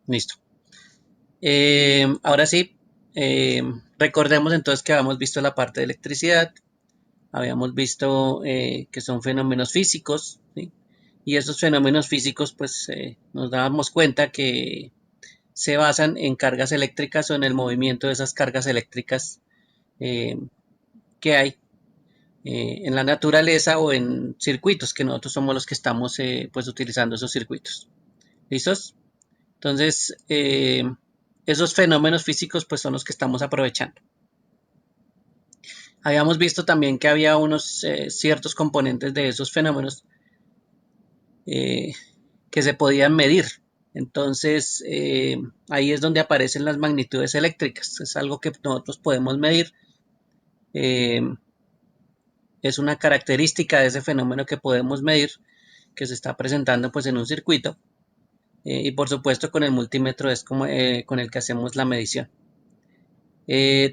Listo. Ahora sí, recordemos entonces que habíamos visto la parte de electricidad, habíamos visto que son fenómenos físicos, ¿sí? Y esos fenómenos físicos pues nos dábamos cuenta que se basan en cargas eléctricas o en el movimiento de esas cargas eléctricas eh, que hay en la naturaleza o en circuitos, que nosotros somos los que estamos pues utilizando esos circuitos. ¿Listos? Entonces, esos fenómenos físicos pues son los que estamos aprovechando. Habíamos visto también que había unos ciertos componentes de esos fenómenos eh, que se podían medir. Entonces, ahí es donde aparecen las magnitudes eléctricas. Es algo que nosotros podemos medir. Eh, es una característica de ese fenómeno que podemos medir, que se está presentando pues en un circuito. Y por supuesto con el multímetro es como, con el que hacemos la medición.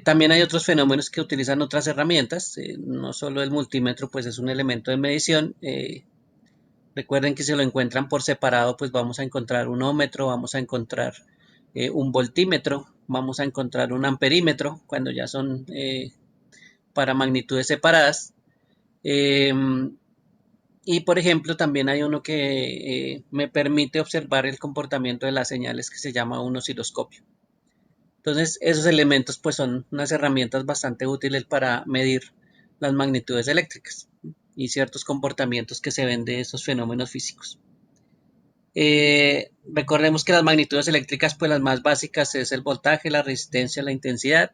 También hay otros fenómenos que utilizan otras herramientas, no solo el multímetro pues es un elemento de medición. Recuerden que si lo encuentran por separado pues vamos a encontrar un ómetro, vamos a encontrar un voltímetro, vamos a encontrar un amperímetro cuando ya son para magnitudes separadas. Eh, y por ejemplo también hay uno que me permite observar el comportamiento de las señales que se llama un osciloscopio. Entonces, esos elementos pues son unas herramientas bastante útiles para medir las magnitudes eléctricas y ciertos comportamientos que se ven de esos fenómenos físicos. Recordemos que las magnitudes eléctricas, pues las más básicas es el voltaje, la resistencia, la intensidad.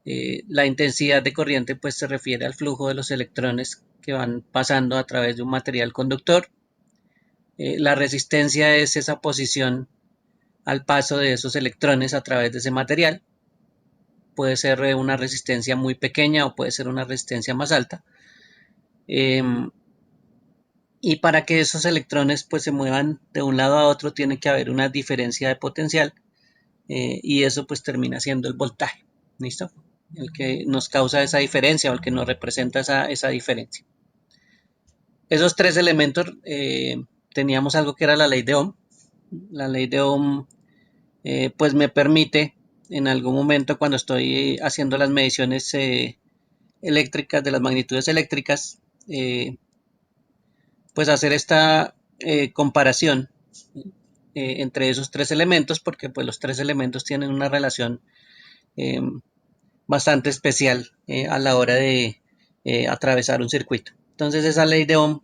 La intensidad de corriente pues se refiere al flujo de los electrones que van pasando a través de un material conductor. La resistencia es esa posición al paso de esos electrones a través de ese material. Puede ser una resistencia muy pequeña o puede ser una resistencia más alta. Y para que esos electrones pues se muevan de un lado a otro tiene que haber una diferencia de potencial y eso pues termina siendo el voltaje. ¿Listo? El que nos causa esa diferencia o el que nos representa esa diferencia. Esos tres elementos teníamos algo que era la ley de Ohm. La ley de Ohm pues me permite en algún momento cuando estoy haciendo las mediciones eléctricas de las magnitudes eléctricas pues hacer esta comparación entre esos tres elementos porque pues los tres elementos tienen una relación eh, bastante especial a la hora de atravesar un circuito. Entonces esa ley de Ohm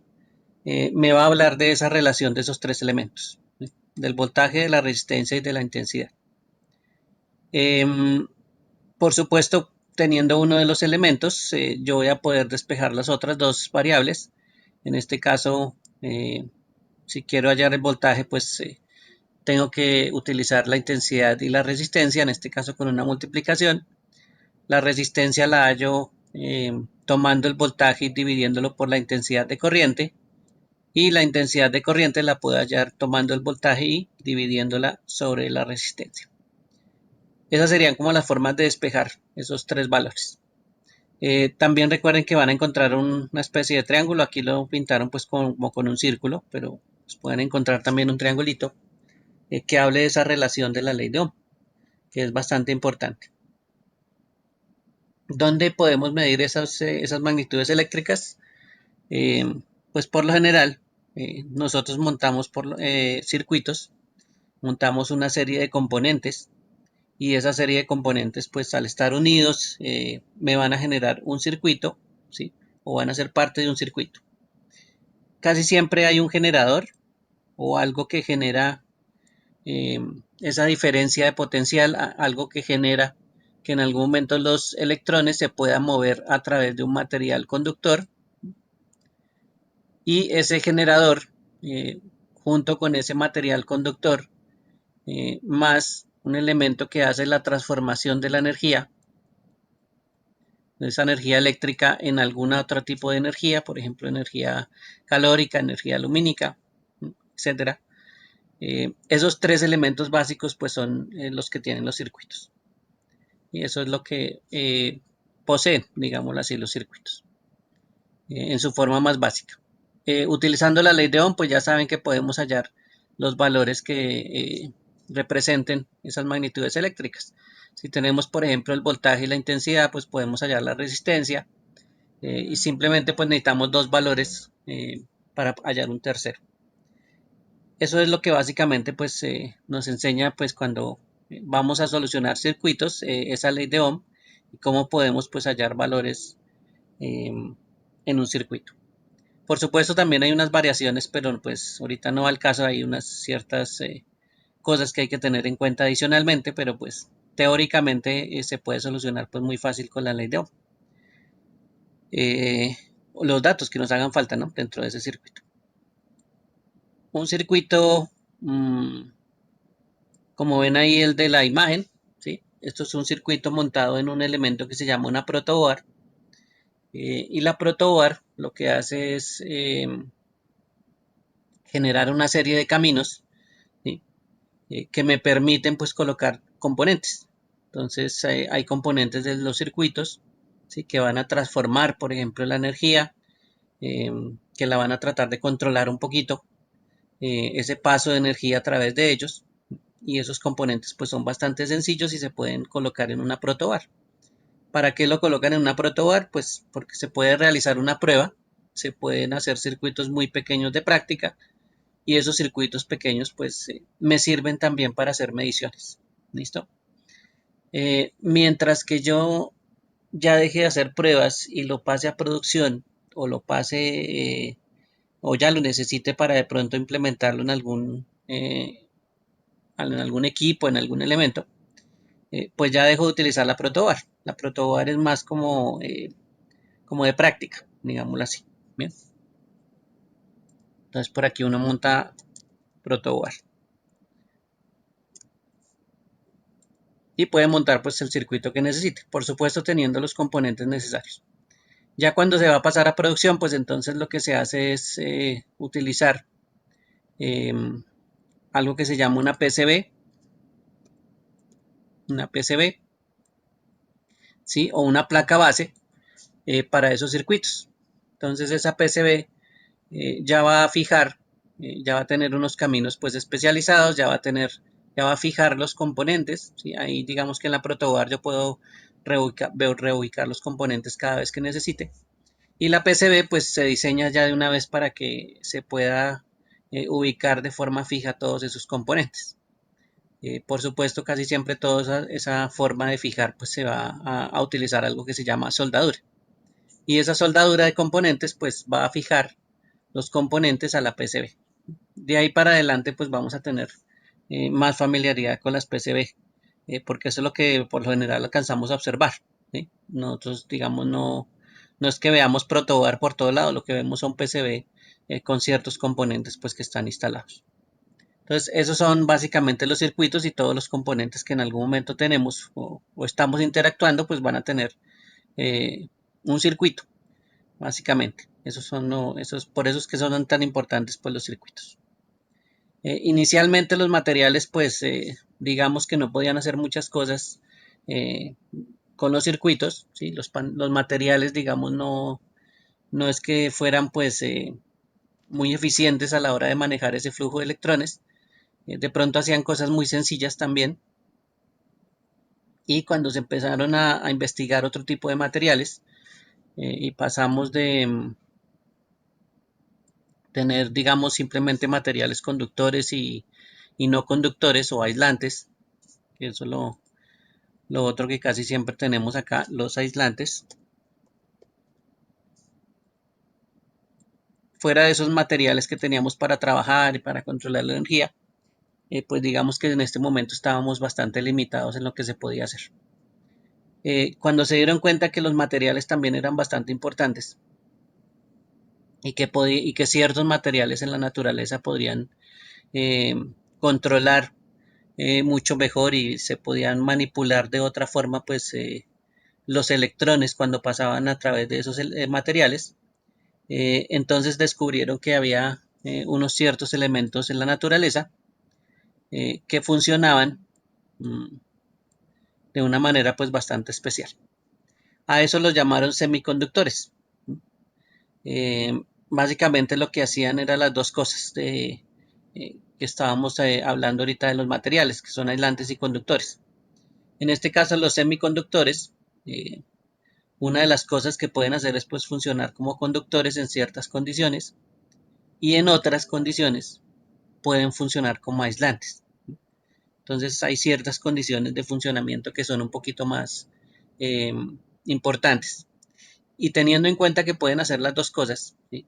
me va a hablar de esa relación de esos tres elementos, ¿sí? Del voltaje, de la resistencia y de la intensidad. Por supuesto, teniendo uno de los elementos, yo voy a poder despejar las otras dos variables. En este caso, si quiero hallar el voltaje, pues tengo que utilizar la intensidad y la resistencia, en este caso con una multiplicación. La resistencia la hallo tomando el voltaje y dividiéndolo por la intensidad de corriente. Y la intensidad de corriente la puedo hallar tomando el voltaje y dividiéndola sobre la resistencia. Esas serían como las formas de despejar esos tres valores. También recuerden que van a encontrar una especie de triángulo. Aquí lo pintaron pues como con un círculo, pero pues pueden encontrar también un triangulito que hable de esa relación de la ley de Ohm, que es bastante importante. ¿Dónde podemos medir esas magnitudes eléctricas? Eh, pues por lo general, nosotros montamos circuitos, montamos una serie de componentes y esa serie de componentes, pues al estar unidos, me van a generar un circuito, ¿sí? O van a ser parte de un circuito. Casi siempre hay un generador o algo que genera esa diferencia de potencial, algo que genera que en algún momento los electrones se puedan mover a través de un material conductor y ese generador junto con ese material conductor más un elemento que hace la transformación de la energía, de esa energía eléctrica en algún otro tipo de energía, por ejemplo energía calórica, energía lumínica, etcétera. Esos tres elementos básicos pues son los que tienen los circuitos y eso es lo que poseen, digámoslo así, los circuitos en su forma más básica. Utilizando la ley de Ohm pues ya saben que podemos hallar los valores que representen esas magnitudes eléctricas. Si tenemos, por ejemplo, el voltaje y la intensidad, pues podemos hallar la resistencia y simplemente pues necesitamos dos valores para hallar un tercero. Eso es lo que básicamente pues nos enseña pues cuando vamos a solucionar circuitos, esa ley de Ohm y cómo podemos pues hallar valores en un circuito. Por supuesto también hay unas variaciones, pero pues ahorita no va al caso, hay unas ciertas cosas que hay que tener en cuenta adicionalmente, pero pues teóricamente se puede solucionar pues muy fácil con la ley de Ohm. Los datos que nos hagan falta, ¿no? Dentro de ese circuito. Un circuito, como ven ahí el de la imagen, ¿sí? Esto es un circuito montado en un elemento que se llama una protoboard. Y la protoboard lo que hace es generar una serie de caminos, ¿sí? Que me permiten pues colocar componentes. Entonces hay componentes de los circuitos, ¿sí? Que van a transformar, por ejemplo, la energía, que la van a tratar de controlar un poquito, ese paso de energía a través de ellos. Y esos componentes pues son bastante sencillos y se pueden colocar en una protoboard. ¿Para qué lo colocan en una protoboard? Pues porque se puede realizar una prueba, se pueden hacer circuitos muy pequeños de práctica y esos circuitos pequeños pues me sirven también para hacer mediciones. ¿Listo? Mientras que yo ya deje de hacer pruebas y lo pase a producción o lo pase o ya lo necesite para de pronto implementarlo en algún equipo, en algún elemento, pues ya dejo de utilizar la protoboard. La protoboard es más como de práctica, digámoslo así. Bien. Entonces por aquí uno monta protoboard y puede montar pues el circuito que necesite, por supuesto teniendo los componentes necesarios. Ya cuando se va a pasar a producción, pues entonces lo que se hace es utilizar eh, algo que se llama una PCB, ¿sí? O una placa base para esos circuitos. Entonces esa PCB ya va a fijar, ya va a tener unos caminos pues especializados, ya va a fijar los componentes, ¿sí? Ahí digamos que en la protoboard yo puedo reubicar los componentes cada vez que necesite. Y la PCB pues se diseña ya de una vez para que se pueda ubicar de forma fija todos esos componentes. Por supuesto, casi siempre toda esa forma de fijar pues se va a utilizar algo que se llama soldadura. Y esa soldadura de componentes pues va a fijar los componentes a la PCB. De ahí para adelante pues vamos a tener más familiaridad con las PCB, porque eso es lo que por lo general alcanzamos a observar, ¿sí? Nosotros digamos no es que veamos protoboard por todo lado, lo que vemos son PCB con ciertos componentes pues que están instalados. Entonces esos son básicamente los circuitos y todos los componentes que en algún momento tenemos o estamos interactuando pues van a tener eh, un circuito básicamente. Esos son, no, esos, por eso es que son tan importantes pues los circuitos. Inicialmente los materiales pues digamos que no podían hacer muchas cosas eh, con los circuitos, ¿sí? Los materiales digamos no es que fueran pues muy eficientes a la hora de manejar ese flujo de electrones, de pronto hacían cosas muy sencillas también y cuando se empezaron a investigar otro tipo de materiales y pasamos de tener, digamos, simplemente materiales conductores y no conductores o aislantes, que eso es lo otro que casi siempre tenemos acá, los aislantes. Fuera de esos materiales que teníamos para trabajar y para controlar la energía, pues digamos que en este momento estábamos bastante limitados en lo que se podía hacer. Cuando se dieron cuenta que los materiales también eran bastante importantes y que ciertos materiales en la naturaleza podrían eh, controlar mucho mejor y se podían manipular de otra forma pues los electrones cuando pasaban a través de esos materiales, entonces descubrieron que había unos ciertos elementos en la naturaleza que funcionaban mm, de una manera pues bastante especial. A eso los llamaron semiconductores. Básicamente lo que hacían eran las dos cosas, que estábamos hablando ahorita de los materiales, que son aislantes y conductores. En este caso, los semiconductores, una de las cosas que pueden hacer es pues funcionar como conductores en ciertas condiciones y en otras condiciones pueden funcionar como aislantes. Entonces hay ciertas condiciones de funcionamiento que son un poquito más eh, importantes. Y teniendo en cuenta que pueden hacer las dos cosas, ¿sí?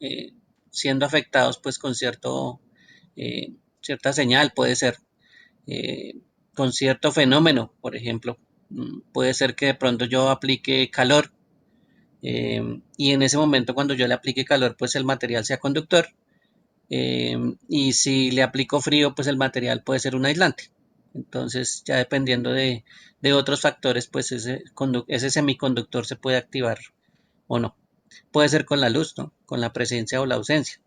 eh, siendo afectados pues con cierta señal, puede ser eh, con cierto fenómeno, por ejemplo, puede ser que de pronto yo aplique calor y en ese momento cuando yo le aplique calor pues el material sea conductor y si le aplico frío pues el material puede ser un aislante. Entonces ya dependiendo de otros factores pues ese semiconductor se puede activar o no. Puede ser con la luz, ¿no? Con la presencia o la ausencia.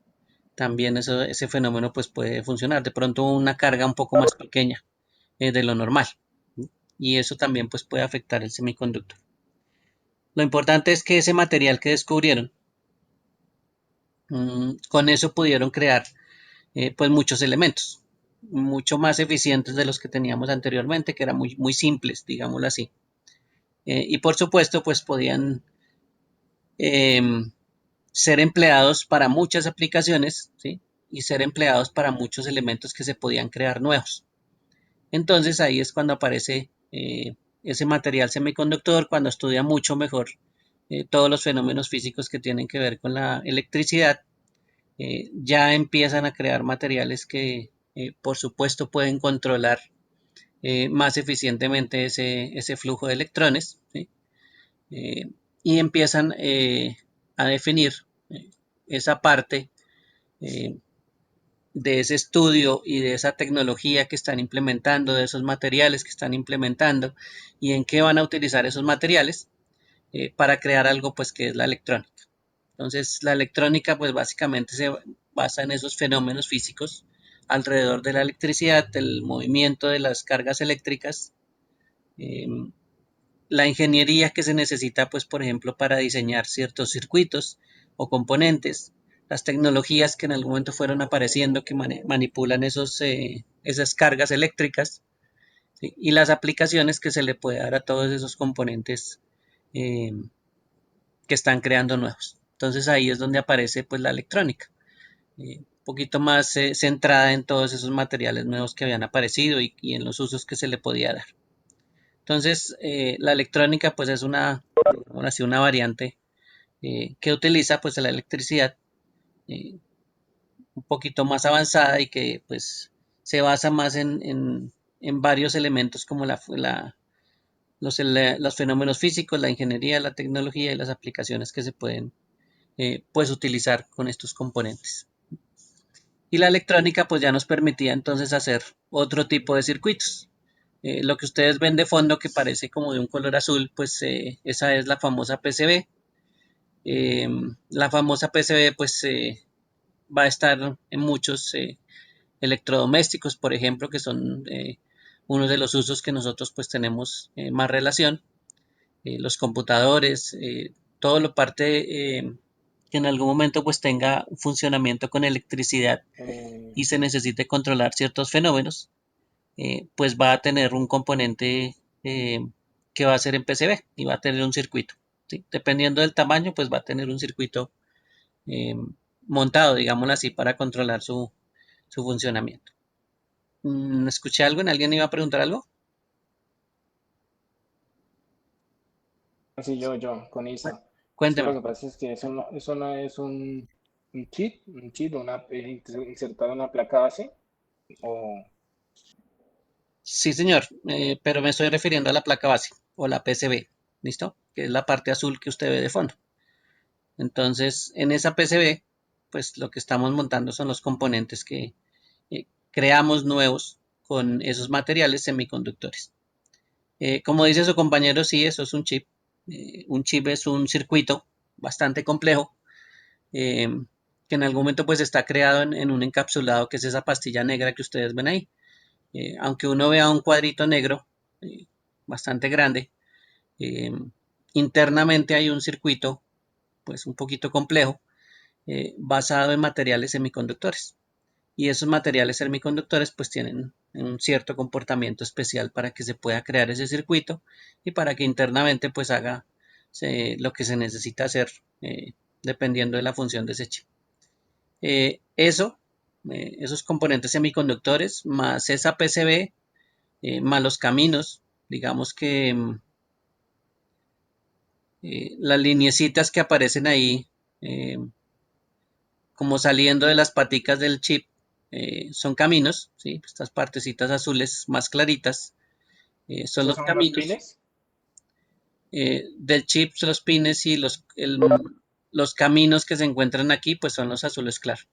También ese fenómeno pues puede funcionar. De pronto una carga un poco más pequeña de lo normal. Y eso también pues puede afectar el semiconductor. Lo importante es que ese material que descubrieron, con eso pudieron crear pues muchos elementos, mucho más eficientes de los que teníamos anteriormente, que eran muy simples, digámoslo así. Y por supuesto pues podían eh, ser empleados para muchas aplicaciones, ¿sí? Y ser empleados para muchos elementos que se podían crear nuevos. Entonces ahí es cuando aparece ese material semiconductor, cuando estudia mucho mejor todos los fenómenos físicos que tienen que ver con la electricidad, ya empiezan a crear materiales que por supuesto pueden controlar más eficientemente ese flujo de electrones, ¿sí? Eh, y empiezan a definir eh, esa parte eh, de ese estudio y de esa tecnología que están implementando, de esos materiales que están implementando y en qué van a utilizar esos materiales para crear algo pues que es la electrónica. Entonces la electrónica pues básicamente se basa en esos fenómenos físicos alrededor de la electricidad, del movimiento de las cargas eléctricas, eh, la ingeniería que se necesita, pues, por ejemplo, para diseñar ciertos circuitos o componentes, las tecnologías que en algún momento fueron apareciendo que manipulan esas cargas eléctricas, ¿sí? Y las aplicaciones que se le puede dar a todos esos componentes eh, que están creando nuevos. Entonces ahí es donde aparece pues la electrónica, un poquito más centrada en todos esos materiales nuevos que habían aparecido y en los usos que se le podía dar. Entonces, la electrónica pues es una variante que utiliza pues la electricidad eh, un poquito más avanzada y que pues se basa más en varios elementos como los fenómenos físicos, la ingeniería, la tecnología y las aplicaciones que se pueden pues utilizar con estos componentes. Y la electrónica pues ya nos permitía entonces hacer otro tipo de circuitos. Lo que ustedes ven de fondo que parece como de un color azul, pues esa es la famosa PCB. La famosa PCB pues va a estar en muchos electrodomésticos, por ejemplo, que son uno de los usos que nosotros pues tenemos más relación. Los computadores, todo lo parte que en algún momento pues tenga un funcionamiento con electricidad y se necesite controlar ciertos fenómenos, pues va a tener un componente que va a ser en PCB y va a tener un circuito, ¿sí? Dependiendo del tamaño, pues va a tener un circuito eh, montado, digámoslo así, para controlar su funcionamiento. ¿Escuché algo? ¿Alguien iba a preguntar algo? Sí, yo, con Bueno, ISA. Es que lo cuénteme. que pasa es que eso no es un chip, insertado en una placa base, o Sí, señor, pero me estoy refiriendo a la placa base o la PCB, ¿listo? Que es la parte azul que usted ve de fondo. Entonces, en esa PCB, pues lo que estamos montando son los componentes que creamos nuevos con esos materiales semiconductores. Como dice su compañero, sí, eso es un chip. Un chip es un circuito bastante complejo eh, que en algún momento pues está creado en un encapsulado que es esa pastilla negra que ustedes ven ahí. Aunque uno vea un cuadrito negro eh, bastante grande, eh, internamente hay un circuito pues un poquito complejo basado en materiales semiconductores. y esos materiales semiconductores pues tienen un cierto comportamiento especial para que se pueda crear ese circuito y para que internamente pues haga lo que se necesita hacer dependiendo de la función de ese chip. Eso, esos componentes semiconductores más esa PCB más los caminos, digamos que las lineecitas que aparecen ahí eh, como saliendo de las paticas del chip son caminos, ¿sí? Estas partecitas azules más claritas son ¿Esos los son los caminos pines? del chip, los pines y los caminos que se encuentran aquí, pues son los azules claros.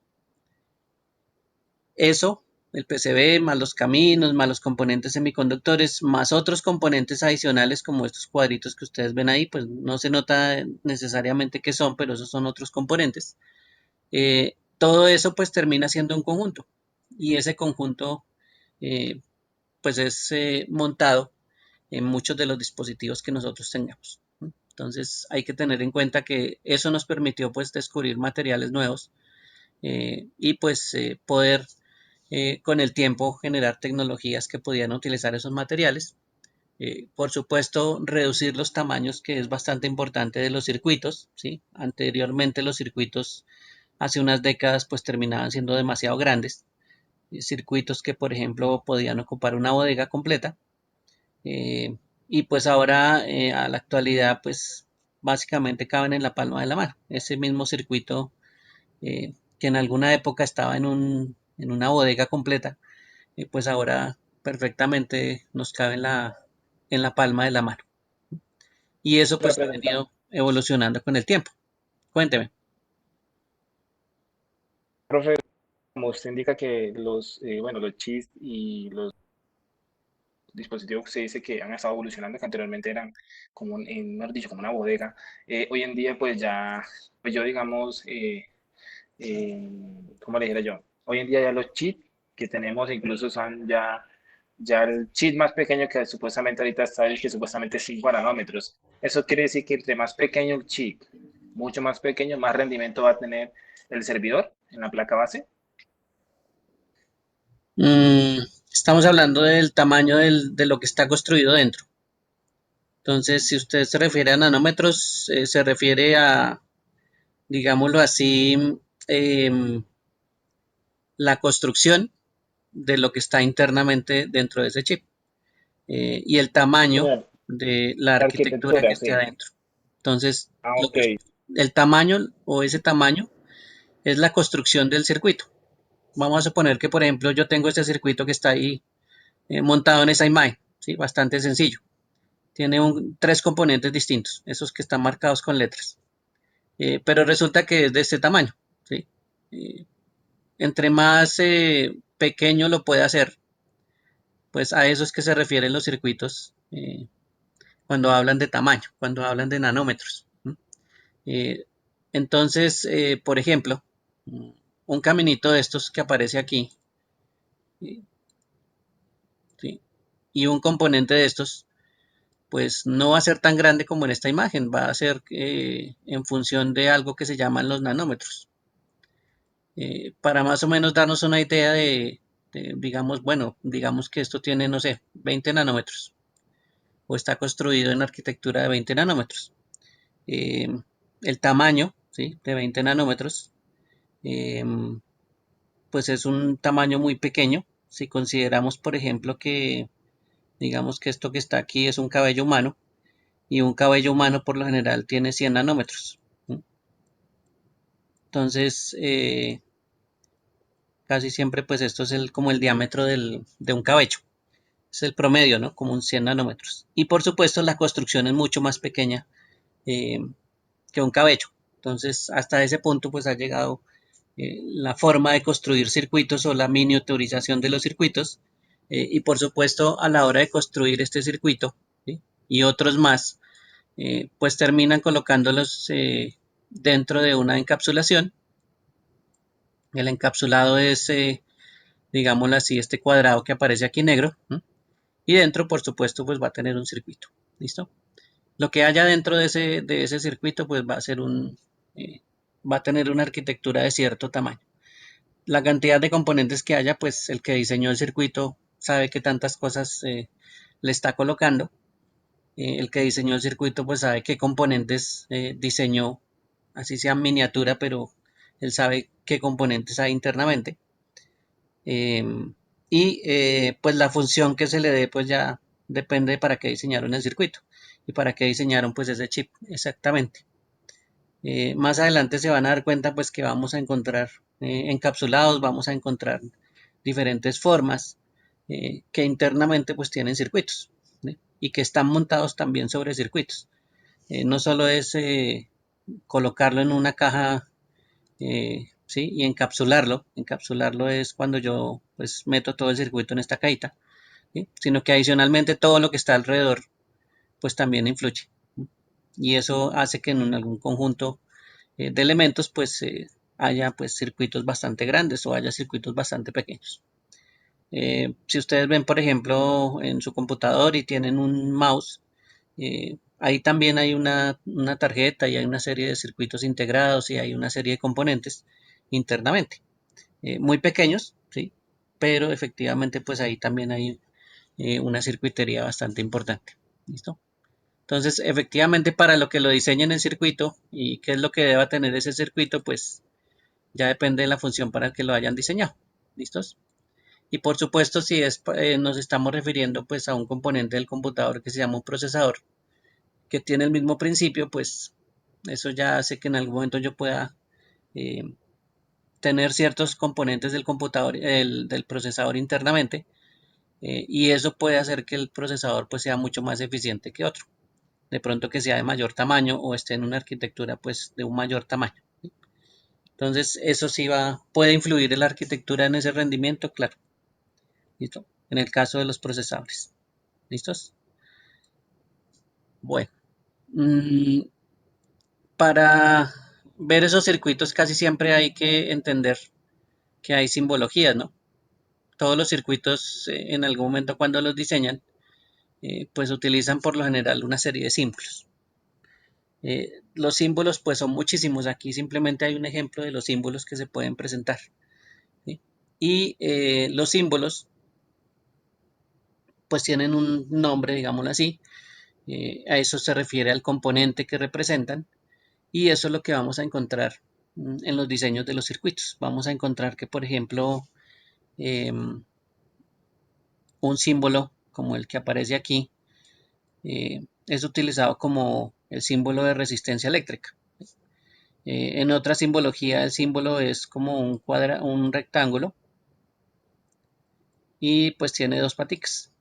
Eso, el PCB, más los caminos, más los componentes semiconductores, más otros componentes adicionales como estos cuadritos que ustedes ven ahí, pues no se nota necesariamente qué son, pero esos son otros componentes. Todo eso pues termina siendo un conjunto y ese conjunto eh, pues es montado en muchos de los dispositivos que nosotros tengamos. Entonces hay que tener en cuenta que eso nos permitió pues descubrir materiales nuevos y pues poder con el tiempo generar tecnologías que podían utilizar esos materiales. Por supuesto, reducir los tamaños, que es bastante importante de los circuitos, ¿sí? Anteriormente los circuitos hace unas décadas pues terminaban siendo demasiado grandes, circuitos que por ejemplo podían ocupar una bodega completa eh, y pues ahora a la actualidad pues básicamente caben en la palma de la mano. Ese mismo circuito que en alguna época estaba en una bodega completa, pues ahora perfectamente nos cabe en la palma de la mano. Y eso Otra pues ha pregunta, venido evolucionando con el tiempo. Cuénteme. profe, como usted indica que bueno, los chips y los dispositivos que se dice que han estado evolucionando, que anteriormente eran como, mejor dicho, como una bodega, hoy en día pues ya, pues yo digamos, ¿cómo le dijera yo? Hoy en día ya los chips que tenemos incluso son ya el chip más pequeño que supuestamente ahorita está el que supuestamente es 5 nanómetros. Eso quiere decir que entre más pequeño el chip, mucho más pequeño, más rendimiento va a tener el servidor en la placa base. Mm, estamos hablando del tamaño de lo que está construido dentro. Entonces, si usted se refiere a nanómetros, se refiere a, digámoslo así, em, la construcción de lo que está internamente dentro de ese chip y el tamaño Como de la la arquitectura que arquitectura, esté sí. adentro. Entonces, Ah, lo ok. que, el tamaño o ese tamaño es la construcción del circuito. Vamos a suponer que, por ejemplo, yo tengo este circuito que está ahí montado en esa imagen, ¿sí? Bastante sencillo. Tiene tres componentes distintos, esos que están marcados con letras. Pero resulta que es de este tamaño, ¿sí? Eh, entre más pequeño lo pueda hacer, pues a eso es que se refieren los circuitos cuando hablan de tamaño, cuando hablan de nanómetros. Eh, entonces, por ejemplo, un caminito de estos que aparece aquí, eh, ¿sí? Y un componente de estos, pues no va a ser tan grande como en esta imagen, va a ser en función de algo que se llaman los nanómetros. Para más o menos darnos una idea digamos, bueno, digamos que esto tiene, no sé, 20 nanómetros o está construido en arquitectura de 20 nanómetros. Eh, el tamaño, ¿sí? De 20 nanómetros, eh, pues es un tamaño muy pequeño. Si consideramos, por ejemplo, que digamos que esto que está aquí es un cabello humano y un cabello humano por lo general tiene 100 nanómetros. ¿Sí? Entonces, casi siempre pues esto es como el diámetro de un cabello. Es el promedio, ¿no? Como un 100 nanómetros. Y por supuesto la construcción es mucho más pequeña eh, que un cabello. Entonces, hasta ese punto pues ha llegado la forma de construir circuitos o la miniaturización de los circuitos. Y por supuesto, a la hora de construir este circuito, ¿sí? Y otros más, pues terminan colocándolos dentro de una encapsulación. El encapsulado es, digámoslo así, este cuadrado que aparece aquí negro. ¿No? Y dentro, por supuesto, pues va a tener un circuito. ¿Listo? Lo que haya dentro de ese circuito, pues va a ser va a tener una arquitectura de cierto tamaño. la cantidad de componentes que haya, pues el que diseñó el circuito sabe qué tantas cosas le está colocando. El que diseñó el circuito pues sabe qué componentes diseñó, así sea miniatura, pero él sabe qué componentes hay internamente. Pues la función que se le dé pues ya depende de para qué diseñaron el circuito y para qué diseñaron pues ese chip exactamente. Más adelante se van a dar cuenta pues que vamos a encontrar encapsulados, vamos a encontrar diferentes formas que internamente pues tienen circuitos, ¿sí? Y que están montados también sobre circuitos. No solo es colocarlo en una caja, ¿sí? Y encapsularlo. Encapsularlo es cuando yo pues meto todo el circuito en esta cajita, ¿sí? Sino que adicionalmente todo lo que está alrededor pues también influye. ¿Sí? Y eso hace que en algún conjunto de elementos pues haya pues circuitos bastante grandes o haya circuitos bastante pequeños. Si ustedes ven por ejemplo en su computador y tienen un mouse, ahí también hay una tarjeta y hay una serie de circuitos integrados y hay una serie de componentes internamente, muy pequeños, ¿sí? Pero efectivamente pues ahí también hay una circuitería bastante importante. ¿Listo? Entonces, efectivamente, para lo que lo diseñen el circuito y qué es lo que deba tener ese circuito, pues ya depende de la función para que lo hayan diseñado. ¿Listos? Y por supuesto, si nos estamos refiriendo pues a un componente del computador que se llama un procesador, que tiene el mismo principio, pues eso ya hace que en algún momento yo pueda eh, tener ciertos componentes del computador, del procesador internamente, y eso puede hacer que el procesador pues sea mucho más eficiente que otro. De pronto que sea de mayor tamaño o esté en una arquitectura pues de un mayor tamaño. ¿Sí? Entonces eso sí puede influir en la arquitectura en ese rendimiento, claro. ¿Listo? En el caso de los procesadores. ¿Listos? Bueno, mmm, para ver esos circuitos casi siempre hay que entender que hay simbologías, ¿no? Todos los circuitos en algún momento cuando los diseñan, pues utilizan por lo general una serie de símbolos. Los símbolos pues son muchísimos, aquí simplemente hay un ejemplo de los símbolos que se pueden presentar. ¿Sí? Y los símbolos pues tienen un nombre, digámoslo así, a eso se refiere al componente que representan y eso es lo que vamos a encontrar en los diseños de los circuitos. Vamos a encontrar que por ejemplo un símbolo como el que aparece aquí es utilizado como el símbolo de resistencia eléctrica. En otra simbología el símbolo es como un rectángulo y pues tiene dos paticas.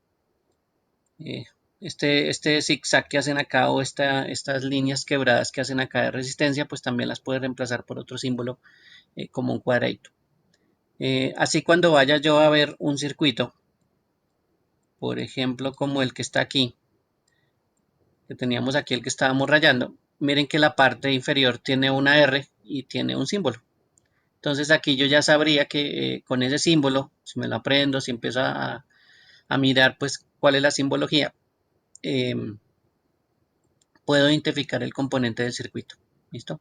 Eh, este zigzag que hacen acá o estas líneas quebradas que hacen acá de resistencia, pues también las puede reemplazar por otro símbolo como un cuadradito. Así cuando vaya yo a ver un circuito, por ejemplo como el que está aquí, que teníamos aquí el que estábamos rayando, miren que la parte inferior tiene una R y tiene un símbolo. Entonces aquí yo ya sabría que con ese símbolo, si me lo aprendo, si empiezo a mirar pues cuál es la simbología, eh, puedo identificar el componente del circuito. ¿Listo?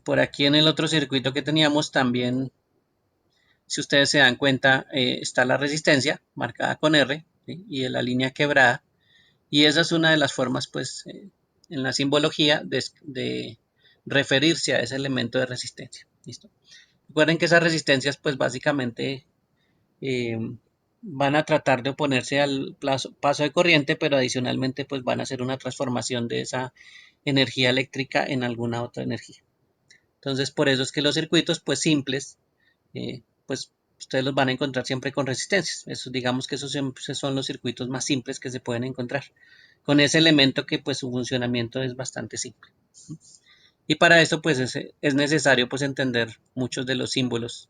Por aquí en el otro circuito que teníamos también, si ustedes se dan cuenta, está la resistencia marcada con R, ¿sí? Y la línea quebrada. Y esa es una de las formas, pues, en la simbología de referirse a ese elemento de resistencia. ¿Listo? Recuerden que esas resistencias, pues, básicamente eh, van a tratar de oponerse al paso de corriente, pero adicionalmente, pues, van a hacer una transformación de esa energía eléctrica en alguna otra energía. Entonces, por eso es que los circuitos, pues simples, pues ustedes los van a encontrar siempre con resistencias. Eso, digamos que esos son los circuitos más simples que se pueden encontrar. Con ese elemento que pues su funcionamiento es bastante simple. Y para eso pues es necesario pues entender muchos de los símbolos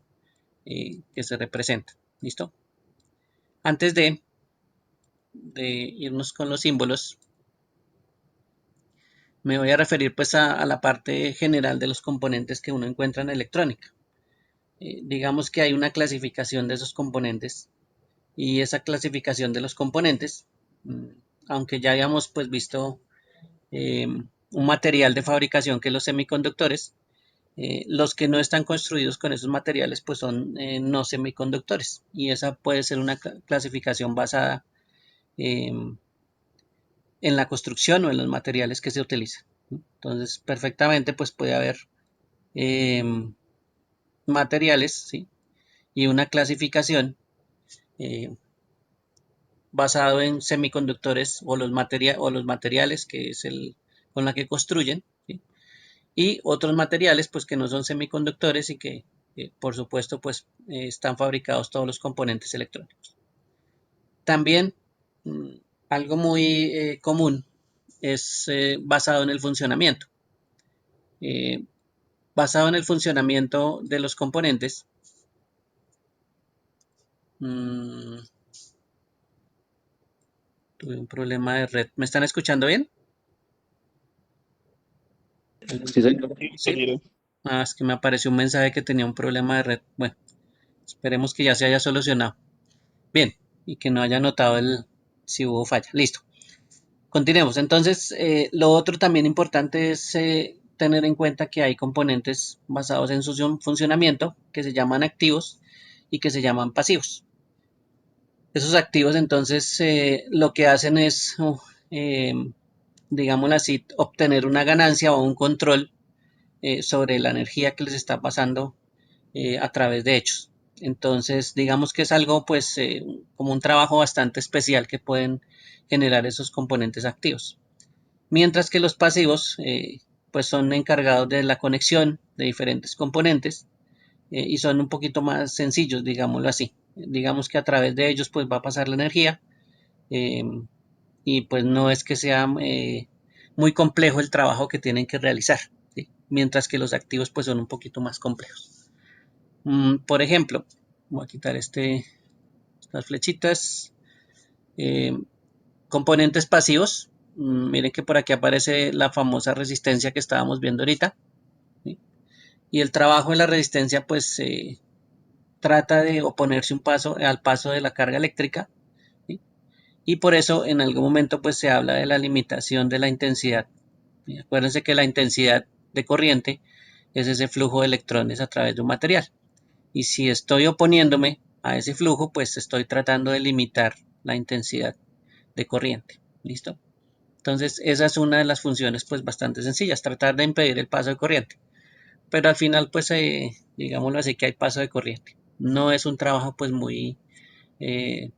que se representan. ¿Listo? Antes de irnos con los símbolos, me voy a referir pues a la parte general de los componentes que uno encuentra en electrónica. Digamos que hay una clasificación de esos componentes y esa clasificación de los componentes, mm, aunque ya habíamos pues visto un material de fabricación que es los semiconductores, Los que no están construidos con esos materiales pues son no semiconductores, y esa puede ser una clasificación basada en la construcción o en los materiales que se utilizan. Entonces, perfectamente pues puede haber materiales, ¿sí? Y una clasificación eh, basado en semiconductores o los materiales que es el con la que construyen, ¿sí? Y otros materiales pues que no son semiconductores y que por supuesto pues están fabricados todos los componentes electrónicos. También mm, algo muy común es basado en el funcionamiento. Eh, Basado en el funcionamiento de los componentes, mmm, tuve un problema de red. ¿Me están escuchando bien? Sí, señor. Sí. Es que me apareció un mensaje que tenía un problema de red. Bueno, esperemos que ya se haya solucionado. Bien, y que no haya notado si hubo falla. Listo. Continuemos. Entonces, lo otro también importante es tener en cuenta que hay componentes basados en su funcionamiento que se llaman activos y que se llaman pasivos. Esos activos entonces lo que hacen es, eh, digámoslo así, obtener una ganancia o un control sobre la energía que les está pasando a través de ellos. Entonces, digamos que es algo pues como un trabajo bastante especial que pueden generar esos componentes activos. Mientras que los pasivos pues son encargados de la conexión de diferentes componentes y son un poquito más sencillos, digámoslo así. Digamos que a través de ellos pues va a pasar la energía eh, y pues no es que sea muy complejo el trabajo que tienen que realizar, ¿sí? Mientras que los activos pues son un poquito más complejos. Por ejemplo, voy a quitar estas flechitas. eh, Componentes pasivos. Miren que por aquí aparece la famosa resistencia que estábamos viendo ahorita, ¿sí? Y el trabajo de la resistencia pues trata de oponerse al paso de la carga eléctrica, ¿sí? Y por eso en algún momento pues se habla de la limitación de la intensidad. ¿Sí? Acuérdense que la intensidad de corriente es ese flujo de electrones a través de un material. Y si estoy oponiéndome a ese flujo, pues estoy tratando de limitar la intensidad de corriente. ¿Listo? Entonces, esa es una de las funciones pues bastante sencillas, tratar de impedir el paso de corriente. Pero al final, pues, digámoslo así, que hay paso de corriente. No es un trabajo pues muy,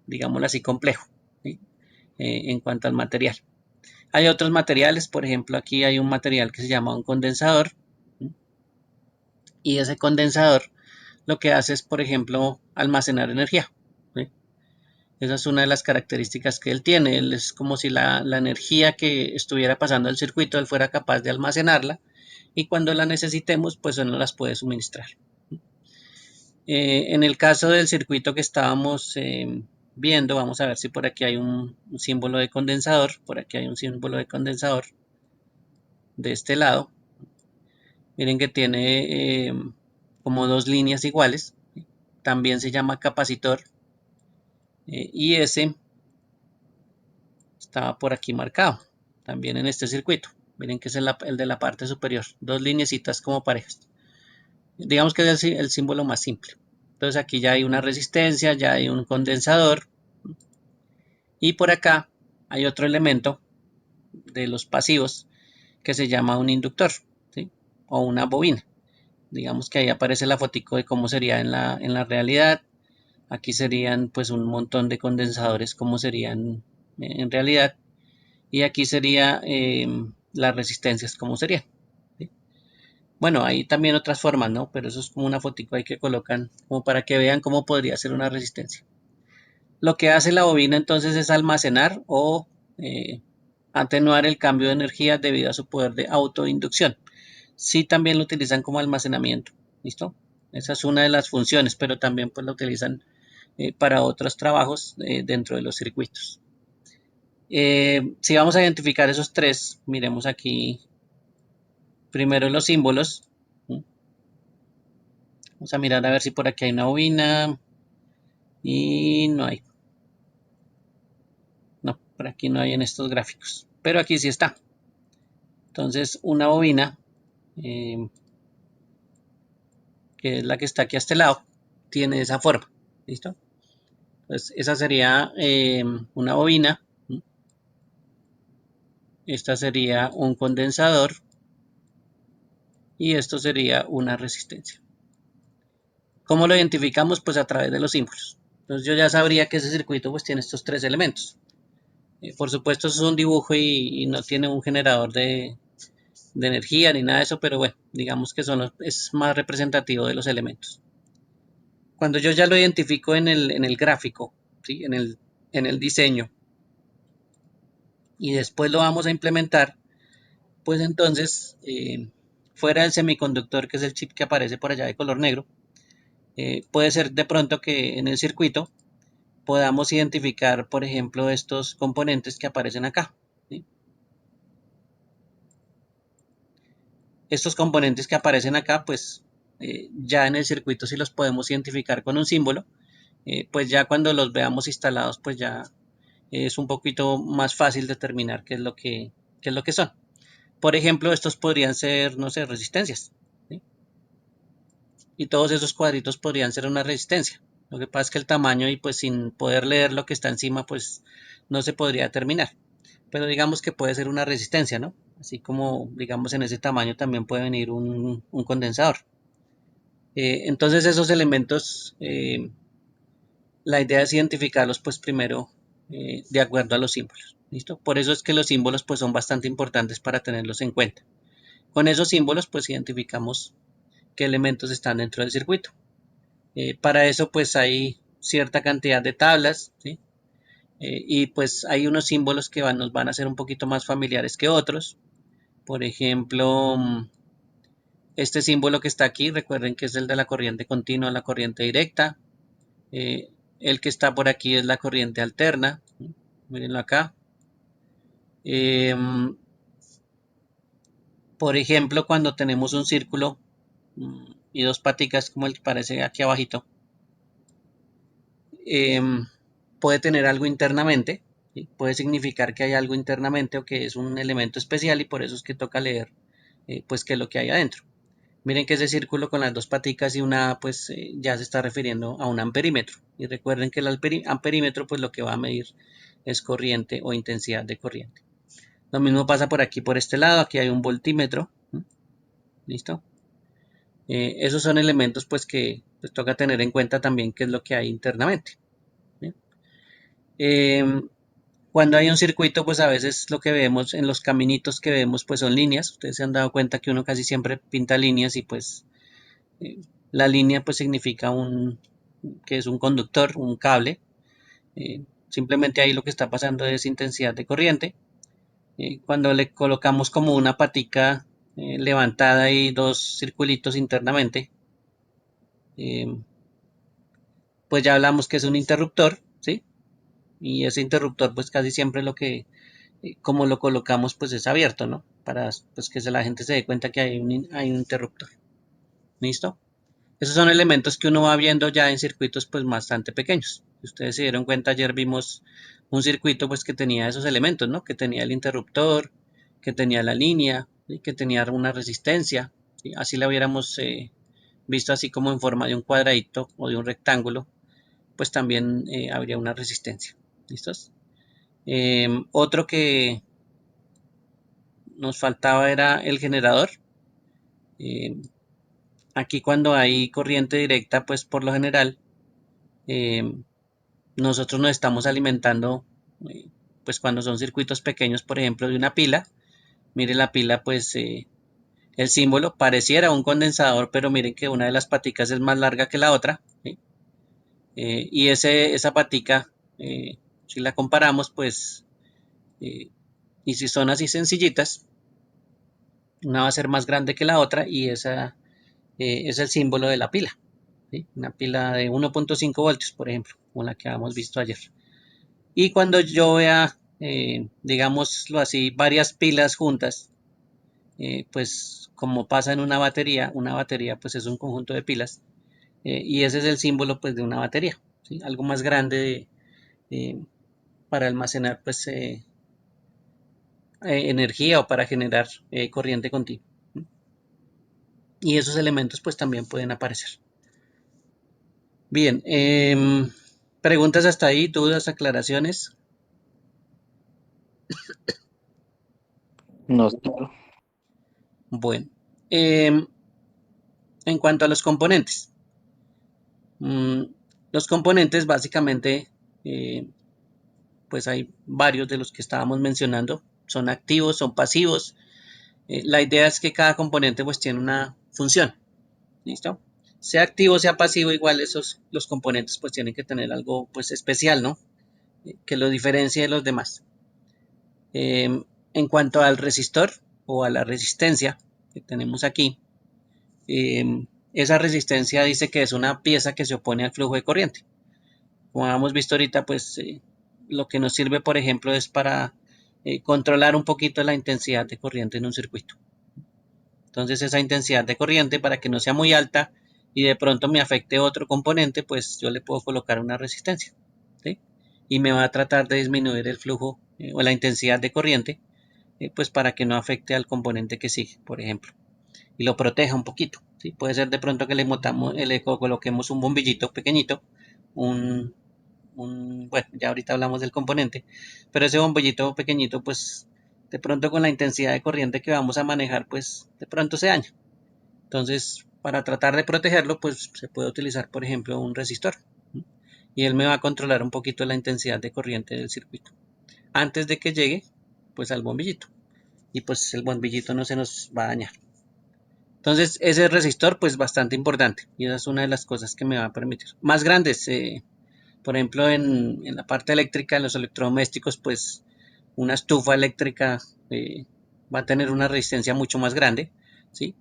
digámoslo así, complejo, ¿sí? En cuanto al material. Hay otros materiales, por ejemplo, aquí hay un material que se llama un condensador, ¿sí? Y ese condensador lo que hace es, por ejemplo, almacenar energía, ¿sí? Esa es una de las características que él tiene. Él es como si la energía que estuviera pasando el circuito, él fuera capaz de almacenarla y cuando la necesitemos, pues él nos las puede suministrar. En el caso del circuito que estábamos viendo, vamos a ver si por aquí hay un símbolo de condensador. Por aquí hay un símbolo de condensador de este lado. Miren que tiene como dos líneas iguales. También se llama capacitor y ese estaba por aquí marcado, también en este circuito. Miren que es el de la parte superior, dos lineecitas como parejas. Digamos que es el símbolo más simple. Entonces aquí ya hay una resistencia, ya hay un condensador y por acá hay otro elemento de los pasivos que se llama un inductor, ¿sí? O una bobina. Digamos que ahí aparece la fotico de cómo sería en la realidad. Aquí serían pues un montón de condensadores como serían en realidad. Y aquí sería las resistencias como serían, ¿sí? Bueno, hay también otras formas, ¿no? Pero eso es como una fotico ahí que colocan como para que vean cómo podría ser una resistencia. Lo que hace la bobina entonces es almacenar o eh, atenuar el cambio de energía debido a su poder de autoinducción. Sí, también lo utilizan como almacenamiento, ¿listo? Esa es una de las funciones, pero también pues lo utilizan para otros trabajos dentro de los circuitos. Si vamos a identificar esos tres, miremos aquí primero los símbolos. Vamos a mirar a ver si por aquí hay una bobina y no hay. No, por aquí no hay en estos gráficos, pero aquí sí está. Entonces una bobina, eh, que es la que está aquí a este lado, tiene esa forma. ¿Listo? Entonces, esa sería una bobina. Esta sería un condensador y esto sería una resistencia. ¿Cómo lo identificamos? Pues a través de los símbolos. Entonces yo ya sabría que ese circuito pues tiene estos tres elementos. Por supuesto eso es un dibujo y no tiene un generador de energía ni nada de eso, pero bueno, digamos que es más representativo de los elementos. Cuando yo ya lo identifico en el gráfico, ¿sí? en el diseño, y después lo vamos a implementar, pues entonces, fuera del semiconductor, que es el chip que aparece por allá de color negro, puede ser de pronto que en el circuito podamos identificar, por ejemplo, estos componentes que aparecen acá. ¿Sí? Estos componentes que aparecen acá, pues ya en el circuito sí los podemos identificar con un símbolo, pues ya cuando los veamos instalados, pues ya es un poquito más fácil determinar qué es lo que son. Por ejemplo, estos podrían ser, no sé, resistencias, ¿sí? Y todos esos cuadritos podrían ser una resistencia. Lo que pasa es que el tamaño y pues sin poder leer lo que está encima, pues no se podría determinar. Pero digamos que puede ser una resistencia, ¿no? Así como, digamos, en ese tamaño también puede venir un condensador. Entonces esos elementos, la idea es identificarlos pues primero de acuerdo a los símbolos. ¿Listo? Por eso es que los símbolos pues son bastante importantes para tenerlos en cuenta. Con esos símbolos pues identificamos qué elementos están dentro del circuito. Para eso pues hay cierta cantidad de tablas, ¿sí? Y pues hay unos símbolos que nos van a ser un poquito más familiares que otros. Por ejemplo, este símbolo que está aquí, recuerden que es el de la corriente continua, la corriente directa. Eh, el que está por aquí es la corriente alterna. Mírenlo acá. Eh, por ejemplo, cuando tenemos un círculo y dos paticas como el que parece aquí abajito, eh, puede tener algo internamente, ¿sí? Puede significar que hay algo internamente o que es un elemento especial y por eso es que toca leer pues qué es lo que hay adentro. Miren que ese círculo con las dos paticas y una pues ya se está refiriendo a un amperímetro y recuerden que el amperímetro pues lo que va a medir es corriente o intensidad de corriente. Lo mismo pasa por aquí por este lado, aquí hay un voltímetro, ¿sí? ¿Listo? Esos son elementos pues que pues, toca tener en cuenta también qué es lo que hay internamente, ¿sí? Cuando hay un circuito, pues a veces lo que vemos en los caminitos que vemos, pues son líneas. Ustedes se han dado cuenta que uno casi siempre pinta líneas y pues eh, la línea pues significa que es un conductor, un cable. Simplemente ahí lo que está pasando es intensidad de corriente. Cuando le colocamos como una patica levantada y dos circulitos internamente, eh, pues ya hablamos que es un interruptor, ¿sí? Y ese interruptor pues casi siempre como lo colocamos pues es abierto, ¿no? Para pues que la gente se dé cuenta que hay un interruptor. ¿Listo? Esos son elementos que uno va viendo ya en circuitos pues bastante pequeños. Si ustedes se dieron cuenta, ayer vimos un circuito pues que tenía esos elementos, ¿no? Que tenía el interruptor, que tenía la línea, ¿sí? Que tenía una resistencia, ¿sí? Así la hubiéramos visto así como en forma de un cuadradito o de un rectángulo, pues también habría una resistencia. ¿Listos? Otro que nos faltaba era el generador. Eh, Aquí cuando hay corriente directa, pues por lo general eh, nosotros nos estamos alimentando, pues cuando son circuitos pequeños, por ejemplo, de una pila. Mire la pila, pues el símbolo pareciera un condensador, pero miren que una de las paticas es más larga que la otra, ¿sí? Y esa patica, si la comparamos, pues, eh, y si son así sencillitas, una va a ser más grande que la otra y esa es el símbolo de la pila, ¿sí? Una pila de 1.5 voltios, por ejemplo, como la que habíamos visto ayer. Y cuando yo vea, digámoslo así, varias pilas juntas, pues como pasa en una batería pues es un conjunto de pilas, y ese es el símbolo pues de una batería, ¿sí? Algo más grande eh, para almacenar pues energía o para generar corriente continua. y esos elementos pues también pueden aparecer. Bien, preguntas hasta ahí, dudas, aclaraciones. No, claro. Bueno, em, en cuanto a los componentes, mm, los componentes básicamente, eh, pues hay varios de los que estábamos mencionando, son activos, son pasivos. La idea es que cada componente pues tiene una función, ¿listo? Sea activo, sea pasivo, igual los componentes pues tienen que tener algo pues especial, ¿no? Que lo diferencie de los demás. En cuanto al resistor o a la resistencia que tenemos aquí, esa resistencia dice que es una pieza que se opone al flujo de corriente. Como hemos visto ahorita, pues lo que nos sirve, por ejemplo, es para controlar un poquito la intensidad de corriente en un circuito. Entonces esa intensidad de corriente, para que no sea muy alta y de pronto me afecte otro componente, pues yo le puedo colocar una resistencia, ¿sí? Y me va a tratar de disminuir el flujo o la intensidad de corriente, pues para que no afecte al componente que sigue, por ejemplo, y lo proteja un poquito, ¿sí? Puede ser de pronto que le coloquemos un bombillito pequeñito, un, bueno, ya ahorita hablamos del componente, pero ese bombillito pequeñito, pues de pronto con la intensidad de corriente que vamos a manejar, pues de pronto se daña. Entonces, para tratar de protegerlo, pues se puede utilizar, por ejemplo, un resistor. Y él me va a controlar un poquito la intensidad de corriente del circuito. Antes de que llegue, pues al bombillito. Y pues el bombillito no se nos va a dañar. Entonces, ese resistor, pues bastante importante. Y esa es una de las cosas que me va a permitir. Más grandes, por ejemplo, en la parte eléctrica, en los electrodomésticos, pues una estufa eléctrica va a tener una resistencia mucho más grande, ¿sí?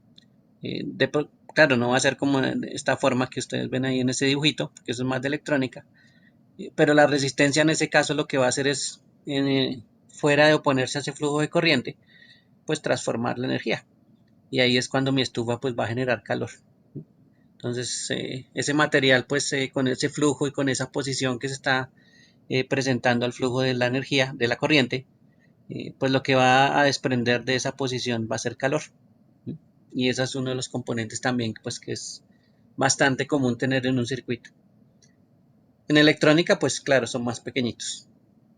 Claro, no va a ser como esta forma que ustedes ven ahí en ese dibujito, porque eso es más de electrónica, pero la resistencia en ese caso lo que va a hacer es, fuera de oponerse a ese flujo de corriente, pues transformar la energía. Y ahí es cuando mi estufa pues va a generar calor. Entonces, ese material pues con ese flujo y con esa posición que se está presentando al flujo de la energía, de la corriente, pues lo que va a desprender de esa posición va a ser calor. Y ese es uno de los componentes también pues que es bastante común tener en un circuito. En electrónica, pues claro, son más pequeñitos.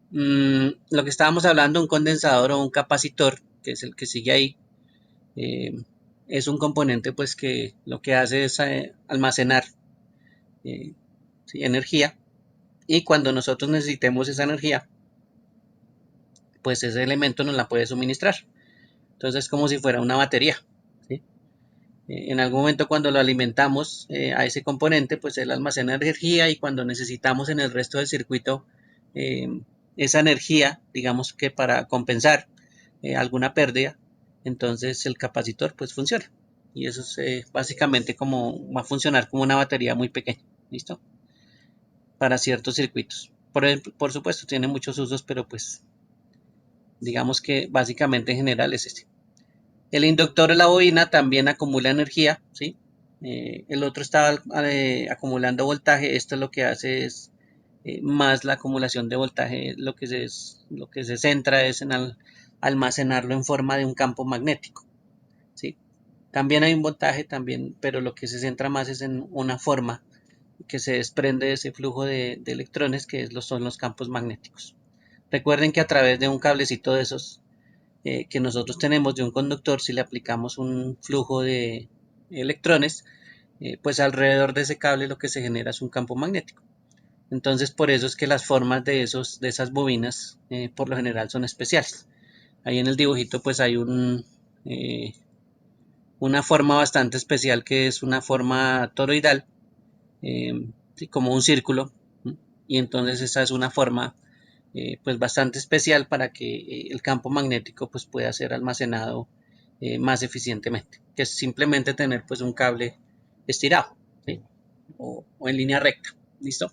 Lo que estábamos hablando, un condensador o un capacitor, que es el que sigue ahí, eh, es un componente pues que lo que hace es almacenar eh, ¿sí? energía, y cuando nosotros necesitemos esa energía, pues ese elemento nos la puede suministrar. Entonces es como si fuera una batería, ¿sí? En algún momento cuando lo alimentamos a ese componente, pues él almacena energía, y cuando necesitamos en el resto del circuito eh, esa energía, digamos que para compensar alguna pérdida, entonces el capacitor pues funciona. Y eso es básicamente como va a funcionar como una batería muy pequeña, ¿listo? Para ciertos circuitos. Por supuesto, tiene muchos usos, pero pues digamos que básicamente en general es este. El inductor de la bobina también acumula energía, ¿sí? El otro está acumulando voltaje. Esto lo que hace es más la acumulación de voltaje, lo que se centra es en almacenarlo en forma de un campo magnético, ¿sí? También hay un voltaje, también, pero lo que se centra más es en una forma que se desprende de ese flujo de electrones que son los campos magnéticos. Recuerden que a través de un cablecito de esos que nosotros tenemos de un conductor, si le aplicamos un flujo de electrones, pues alrededor de ese cable lo que se genera es un campo magnético. Entonces, por eso es que las formas de esas bobinas por lo general son especiales. Ahí en el dibujito pues hay eh, una forma bastante especial, que es una forma toroidal, sí, como un círculo, ¿sí? Y entonces esa es una forma pues bastante especial para que el campo magnético pues pueda ser almacenado más eficientemente, que es simplemente tener pues un cable estirado, ¿sí? O en línea recta, ¿listo?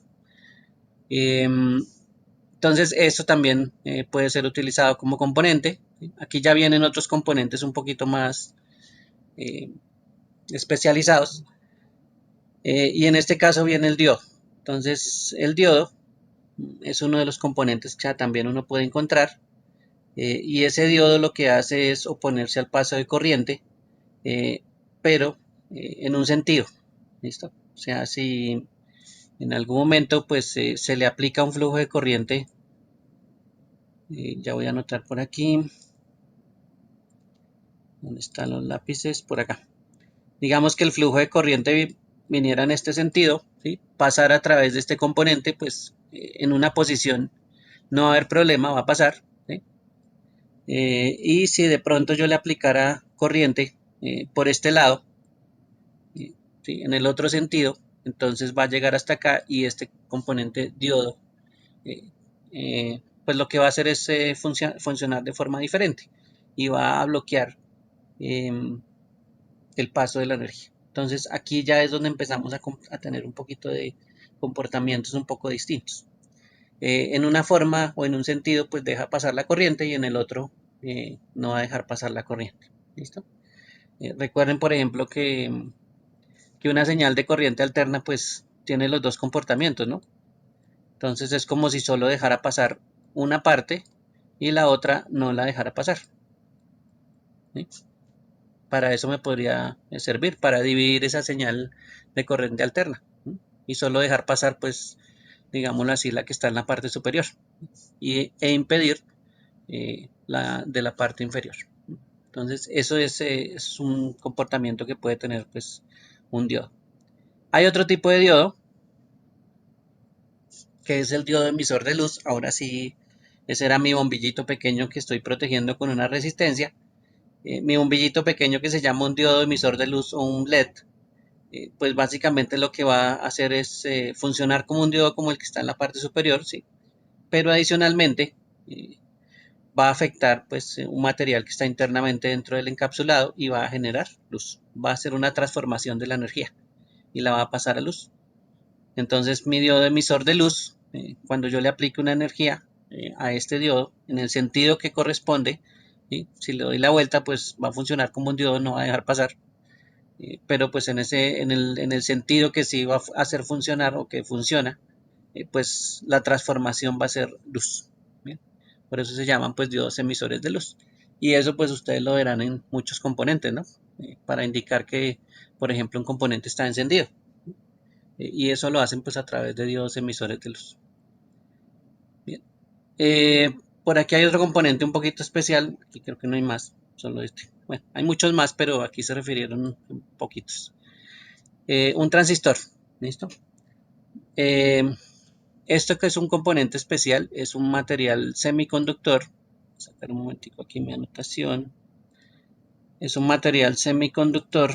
Entonces esto también puede ser utilizado como componente, ¿sí? Aquí ya vienen otros componentes un poquito más eh, especializados, y en este caso viene el diodo. Entonces el diodo es uno de los componentes que también uno puede encontrar. Y ese diodo lo que hace es oponerse al paso de corriente, pero en un sentido, ¿listo? O sea, si en algún momento pues se le aplica un flujo de corriente, ya voy a anotar por aquí, ¿dónde están los lápices? Por acá. Digamos que el flujo de corriente viniera en este sentido, ¿sí? Pasar a través de este componente, pues en una posición no va a haber problema, va a pasar, ¿sí? Y si de pronto yo le aplicara corriente por este lado, ¿sí? En el otro sentido, entonces va a llegar hasta acá y este componente diodo, pues lo que va a hacer es funcionar de forma diferente y va a bloquear eh, el paso de la energía. Entonces aquí ya es donde empezamos a tener un poquito de comportamientos un poco distintos. En una forma o en un sentido pues deja pasar la corriente y en el otro no va a dejar pasar la corriente. ¿Listo? Recuerden por ejemplo que una señal de corriente alterna pues tiene los dos comportamientos, ¿no? Entonces es como si solo dejara pasar una parte y la otra no la dejara pasar. ¿Sí? Para eso me podría servir, para dividir esa señal de corriente alterna, ¿sí? Y solo dejar pasar, pues, digámoslo así, la que está en la parte superior e impedir la de la parte inferior. Entonces, eso es un comportamiento que puede tener, pues, un diodo. Hay otro tipo de diodo, que es el diodo emisor de luz. Ahora sí, ese era mi bombillito pequeño que estoy protegiendo con una resistencia. Mi bombillito pequeño que se llama un diodo emisor de luz o un LED, pues básicamente lo que va a hacer es funcionar como un diodo como el que está en la parte superior, ¿sí? Pero adicionalmente eh, va a afectar pues un material que está internamente dentro del encapsulado y va a generar luz. Va a hacer una transformación de la energía y la va a pasar a luz. Entonces mi diodo emisor de luz, cuando yo le aplique una energía a este diodo en el sentido que corresponde, ¿sí? Si le doy la vuelta pues va a funcionar como un diodo, no va a dejar pasar, pero pues en el sentido que sí va a hacer funcionar o que funciona, pues la transformación va a ser luz. ¿Bien? Por eso se llaman pues diodos emisores de luz. Y eso pues ustedes lo verán en muchos componentes, ¿no? Para indicar que, por ejemplo, un componente está encendido. Y eso lo hacen pues a través de diodos emisores de luz. Bien. Por aquí hay otro componente un poquito especial, aquí creo que no hay más, solo este. Bueno, hay muchos más, pero aquí se refirieron poquitos. Un transistor, ¿listo? Eh, Esto que es un componente especial es un material semiconductor. Voy a sacar un momentico aquí mi anotación. Es un material semiconductor.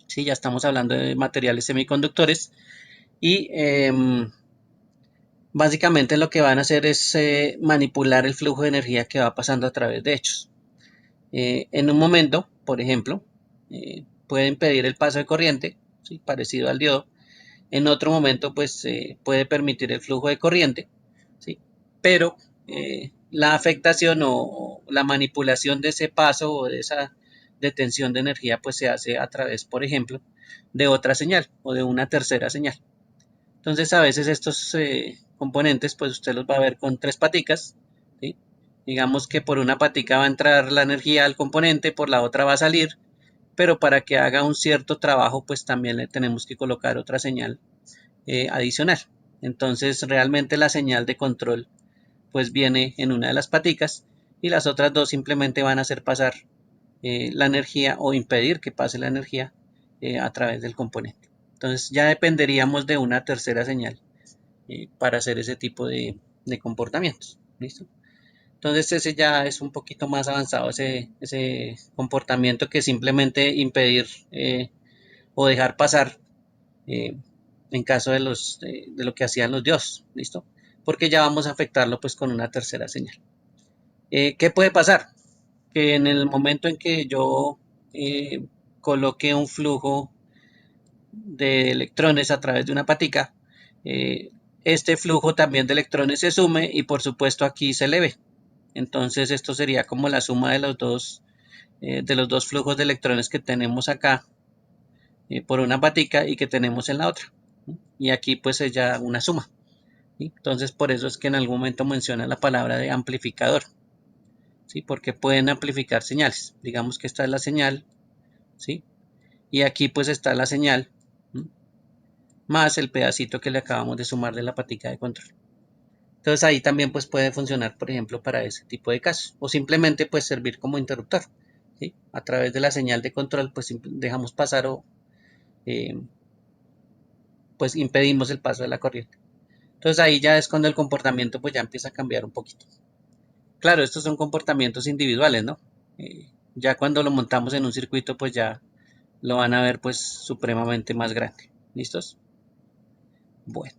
Sí, ya estamos hablando de materiales semiconductores. Y básicamente lo que van a hacer es manipular el flujo de energía que va pasando a través de ellos. En un momento, por ejemplo, puede impedir el paso de corriente, ¿sí? Parecido al diodo. En otro momento pues puede permitir el flujo de corriente, ¿sí? Pero la afectación o la manipulación de ese paso o de esa detención de energía pues se hace a través, por ejemplo, de otra señal o de una tercera señal. Entonces a veces estos componentes pues usted los va a ver con tres paticas, ¿sí? Digamos que por una patica va a entrar la energía al componente, por la otra va a salir, pero para que haga un cierto trabajo pues también le tenemos que colocar otra señal adicional. Entonces realmente la señal de control pues viene en una de las paticas y las otras dos simplemente van a hacer pasar la energía o impedir que pase la energía a través del componente. Entonces ya dependeríamos de una tercera señal para hacer ese tipo de comportamientos. ¿Listo? Entonces ese ya es un poquito más avanzado, ese comportamiento que simplemente impedir o dejar pasar eh, en caso de lo que hacían los dioses, ¿listo? Porque ya vamos a afectarlo pues con una tercera señal. ¿Qué puede pasar? Que en el momento en que yo coloque un flujo de electrones a través de una patica, eh, este flujo también de electrones se sume y por supuesto aquí se eleve. Entonces esto sería como la suma de los dos flujos de electrones que tenemos acá por una patica y que tenemos en la otra. Y aquí pues es ya una suma. ¿Sí? Entonces por eso es que en algún momento menciona la palabra de amplificador, ¿sí? Porque pueden amplificar señales. Digamos que esta es la señal, ¿sí? Y aquí pues está la señal, ¿m? Más el pedacito que le acabamos de sumar de la patica de control. Entonces ahí también pues puede funcionar, por ejemplo, para ese tipo de casos. O simplemente pues servir como interruptor, ¿sí? A través de la señal de control pues dejamos pasar o eh, pues impedimos el paso de la corriente. Entonces ahí ya es cuando el comportamiento pues ya empieza a cambiar un poquito. Claro, estos son comportamientos individuales, ¿no? Ya cuando lo montamos en un circuito pues ya lo van a ver pues supremamente más grande. ¿Listos? Bueno.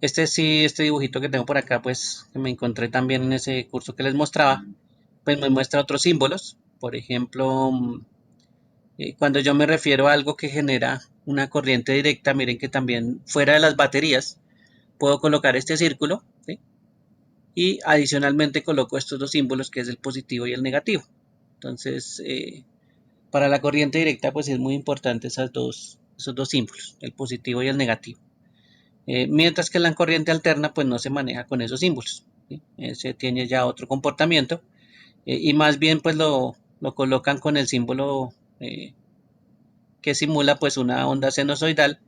Este sí, este dibujito que tengo por acá, pues que me encontré también en ese curso que les mostraba, pues me muestra otros símbolos. Por ejemplo, cuando yo me refiero a algo que genera una corriente directa, miren que también fuera de las baterías puedo colocar este círculo, ¿sí? Y adicionalmente coloco estos dos símbolos que es el positivo y el negativo. Entonces, para la corriente directa, pues es muy importante esos dos símbolos, el positivo y el negativo. Mientras que la corriente alterna pues no se maneja con esos símbolos, ¿sí? Se tiene ya otro comportamiento y más bien pues lo colocan con el símbolo que simula pues una onda sinusoidal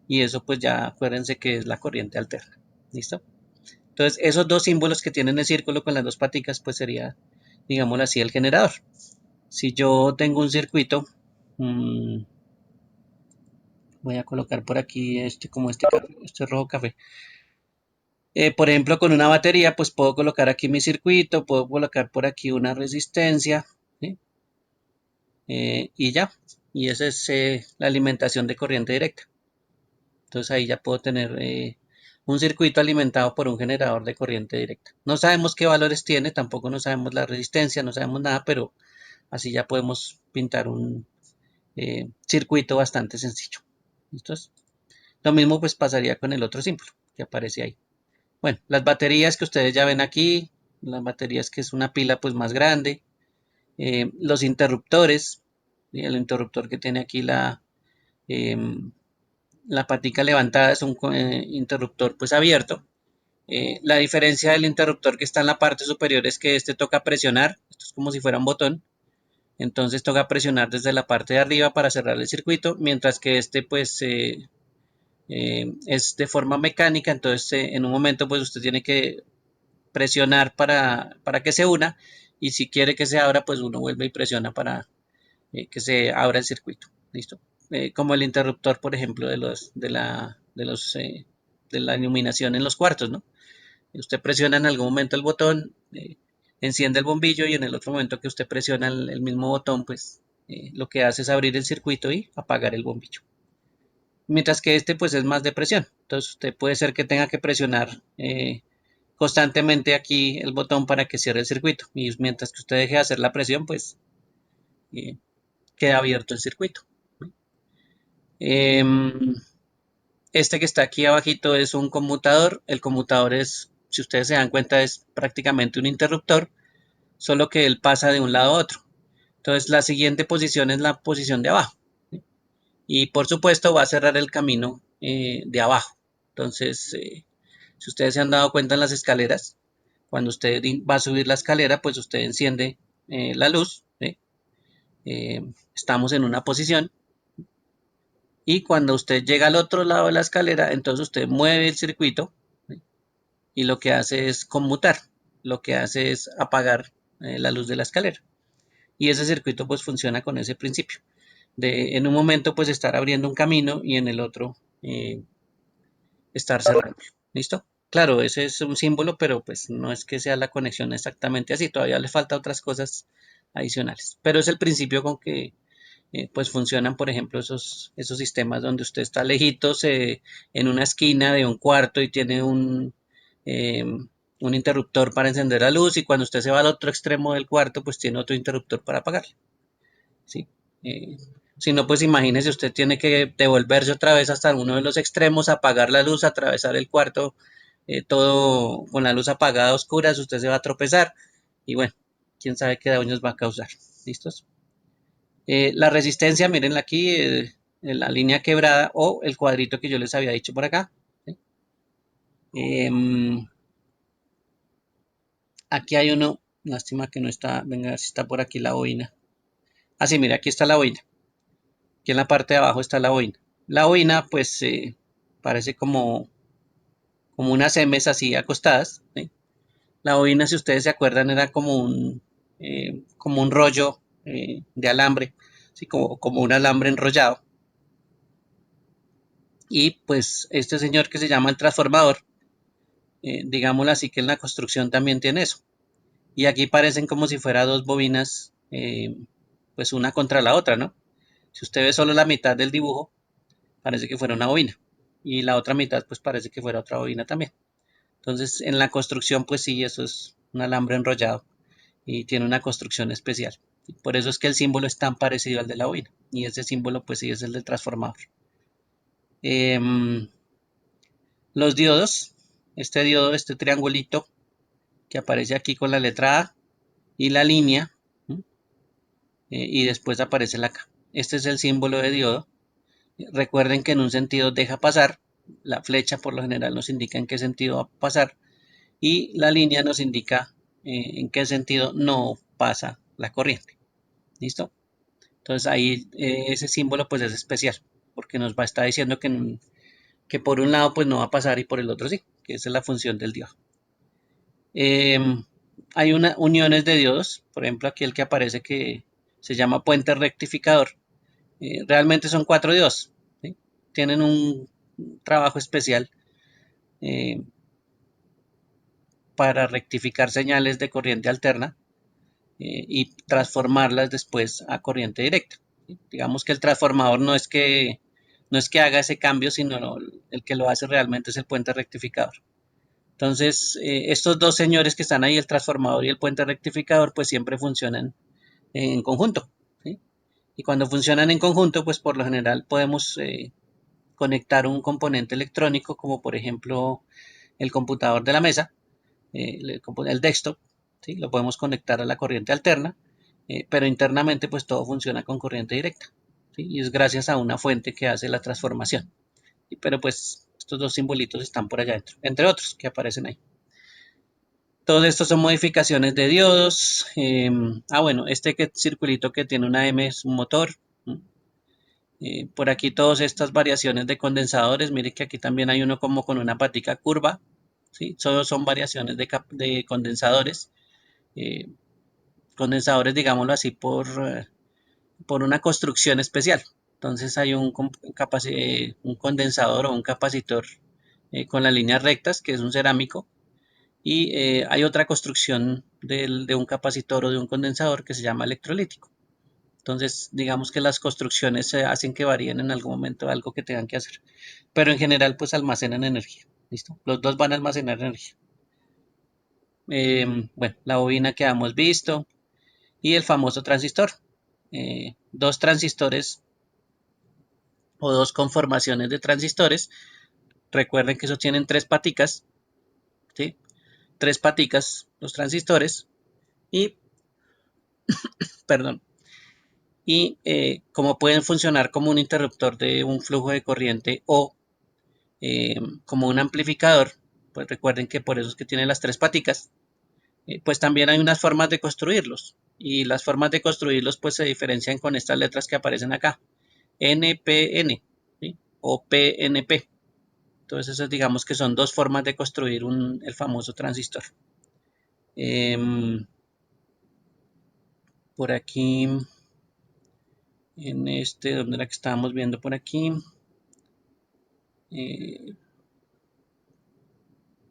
y eso pues ya acuérdense que es la corriente alterna. ¿Listo? Entonces esos dos símbolos que tienen el círculo con las dos paticas pues sería, digámoslo así, el generador. Si yo tengo un circuito, mmm, voy a colocar por aquí como este rojo café. Por ejemplo, con una batería, pues puedo colocar aquí mi circuito, puedo colocar por aquí una resistencia, ¿sí? Y ya. Y esa es la alimentación de corriente directa. Entonces ahí ya puedo tener un circuito alimentado por un generador de corriente directa. No sabemos qué valores tiene, tampoco no sabemos la resistencia, no sabemos nada, pero así ya podemos pintar un circuito bastante sencillo. ¿Listo? Lo mismo pues pasaría con el otro símbolo que aparece ahí. Bueno, las baterías que ustedes ya ven aquí, las baterías que es una pila pues más grande, los interruptores, ¿sí? El interruptor que tiene aquí eh, la patica levantada es un interruptor pues abierto. La diferencia del interruptor que está en la parte superior es que este toca presionar, esto es como si fuera un botón, entonces toca presionar desde la parte de arriba para cerrar el circuito, mientras que este pues es de forma mecánica, entonces en un momento pues usted tiene que presionar para que se una y si quiere que se abra pues uno vuelve y presiona para que se abra el circuito. ¿Listo? Como el interruptor por ejemplo de la iluminación en los cuartos, ¿no? Usted presiona en algún momento el botón, enciende el bombillo y en el otro momento que usted presiona el mismo botón pues lo que hace es abrir el circuito y apagar el bombillo. Mientras que este pues es más de presión, entonces usted puede ser que tenga que presionar constantemente aquí el botón para que cierre el circuito y mientras que usted deje de hacer la presión pues eh, queda abierto el circuito. Este que está aquí abajito es un conmutador, el conmutador es, si ustedes se dan cuenta, es prácticamente un interruptor, solo que él pasa de un lado a otro. Entonces la siguiente posición es la posición de abajo, ¿sí? Y por supuesto va a cerrar el camino de abajo. Entonces, si ustedes se han dado cuenta en las escaleras, cuando usted va a subir la escalera, pues usted enciende la luz, ¿sí? Estamos en una posición y cuando usted llega al otro lado de la escalera, entonces usted mueve el circuito, ¿sí? Y lo que hace es conmutar, lo que hace es apagar la luz de la escalera. Y ese circuito pues funciona con ese principio de en un momento pues estar abriendo un camino y en el otro estar cerrando. ¿Listo? Claro, ese es un símbolo, pero pues no es que sea la conexión exactamente así, todavía le falta otras cosas adicionales. Pero es el principio con que pues funcionan, por ejemplo, esos sistemas donde usted está lejitos en una esquina de un cuarto y tiene un interruptor para encender la luz y cuando usted se va al otro extremo del cuarto, pues tiene otro interruptor para apagarla. ¿Sí? Eh, si no, pues imagínese, usted tiene que devolverse otra vez hasta uno de los extremos, apagar la luz, atravesar el cuarto, todo con la luz apagada, oscura, usted se va a tropezar y bueno, quién sabe qué daños va a causar. ¿Listos? La resistencia, mirenla aquí, en la línea quebrada o el cuadrito que yo les había dicho por acá. ¿Sí? Em, Aquí hay uno, lástima que no está, venga a ver si está por aquí la boina. Ah, sí, mira, aquí está la boina. Aquí en la parte de abajo está la bobina. La bobina pues parece como unas M así acostadas, ¿sí? La bobina, si ustedes se acuerdan, era como un rollo de alambre, ¿sí? Como un alambre enrollado. Y pues este señor que se llama el transformador, digámoslo así, que en la construcción también tiene eso. Y aquí parecen como si fuera dos bobinas, pues una contra la otra, ¿no? Si usted ve solo la mitad del dibujo, parece que fuera una bobina. Y la otra mitad, pues parece que fuera otra bobina también. Entonces, en la construcción, pues sí, eso es un alambre enrollado y tiene una construcción especial. Por eso es que el símbolo es tan parecido al de la bobina. Y ese símbolo, pues sí, es el del transformador. Em, los diodos, este diodo, este triangulito que aparece aquí con la letra A y la línea, ¿m? Y después aparece la K. Este es el símbolo de diodo. Recuerden que en un sentido deja pasar, la flecha por lo general nos indica en qué sentido va a pasar y la línea nos indica en qué sentido no pasa la corriente. ¿Listo? Entonces ahí ese símbolo pues es especial porque nos va a estar diciendo que por un lado pues no va a pasar y por el otro sí, que esa es la función del diodo. Hay uniones de diodos, por ejemplo aquí el que aparece que se llama puente rectificador. Realmente son cuatro diodos, ¿sí? Tienen un trabajo especial eh, para rectificar señales de corriente alterna y transformarlas después a corriente directa. Digamos que el transformador no es que haga ese cambio, sino el que lo hace realmente es el puente rectificador. Entonces, estos dos señores que están ahí, el transformador y el puente rectificador, pues siempre funcionan en conjunto, ¿sí? Y cuando funcionan en conjunto, pues por lo general podemos conectar un componente electrónico, como por ejemplo el computador de la mesa, el desktop, ¿sí? Lo podemos conectar a la corriente alterna, pero internamente pues todo funciona con corriente directa, ¿sí? Y es gracias a una fuente que hace la transformación. Pero pues estos dos simbolitos están por allá adentro, entre otros que aparecen ahí. Todos estos son modificaciones de diodos. Bueno, circulito que tiene una M es un motor. Por aquí todas estas variaciones de condensadores. Mire que aquí también hay uno como con una patica curva. ¿Sí? Todos son variaciones de condensadores. eh, Condensadores, digámoslo así, por una construcción especial. Entonces hay un condensador o un capacitor con las líneas rectas, que es un cerámico, y hay otra construcción de un capacitor o de un condensador que se llama electrolítico. Entonces, digamos que las construcciones se hacen que varíen en algún momento algo que tengan que hacer. Pero en general, pues almacenan energía. ¿Listo? Los dos van a almacenar energía. Bueno, la bobina que hemos visto y el famoso transistor. Dos transistores o dos conformaciones de transistores. Recuerden que esos tienen tres paticas, ¿sí? Tres paticas, los transistores. Y, perdón, y como pueden funcionar como un interruptor de un flujo de corriente o como un amplificador, pues recuerden que por eso es que tiene las tres paticas, pues también hay unas formas de construirlos. Y las formas de construirlos pues se diferencian con estas letras que aparecen acá. NPN, ¿sí? O PNP. Entonces, esas digamos que son dos formas de construir el famoso transistor. Por aquí, donde era que estábamos viendo por aquí, eh,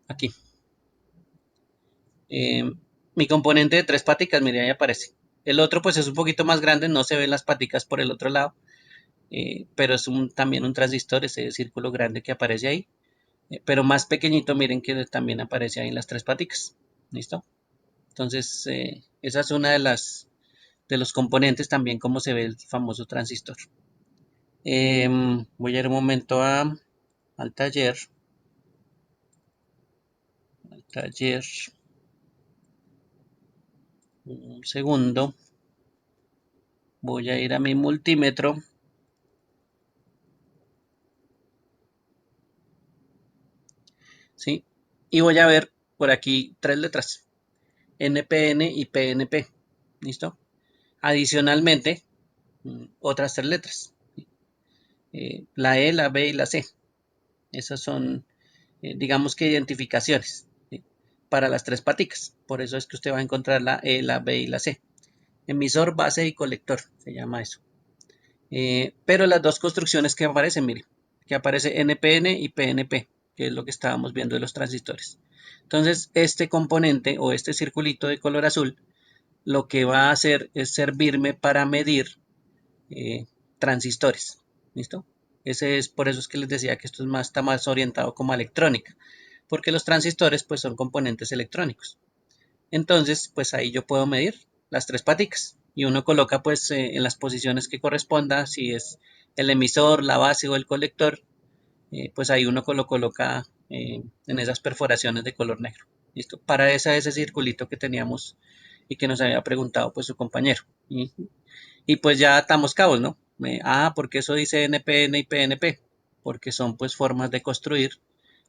aquí. Eh, Mi componente de tres paticas, mire, ahí aparece. El otro pues es un poquito más grande, no se ven las paticas por el otro lado, pero es también un transistor, ese círculo grande que aparece ahí. Pero más pequeñito, miren que también aparece ahí en las tres paticas. ¿Listo? Entonces, esa es una de los componentes también como se ve el famoso transistor. Voy a ir un momento al taller. Un segundo. Voy a ir a mi multímetro. ¿Sí? Y voy a ver por aquí tres letras. NPN y PNP. ¿Listo? Adicionalmente, otras tres letras. la E, la B y la C. Esas son, digamos que identificaciones, ¿sí? Para las tres paticas. Por eso es que usted va a encontrar la E, la B y la C. Emisor, base y colector, se llama eso. Pero las dos construcciones que aparecen, mire, que aparece NPN y PNP, que es lo que estábamos viendo de los transistores. Entonces, este componente o este circulito de color azul, lo que va a hacer es servirme para medir eh, transistores. ¿Listo? Ese es por eso es que les decía que esto es más, está más orientado como a electrónica, porque los transistores pues son componentes electrónicos. Entonces, pues ahí yo puedo medir las tres paticas y uno coloca pues en las posiciones que corresponda, si es el emisor, la base o el colector, pues ahí uno lo coloca en esas perforaciones de color negro. ¿Listo? Para ese circulito que teníamos y que nos había preguntado pues su compañero. Y pues ya atamos cabos, ¿no? Porque eso dice NPN y PNP, porque son pues formas de construir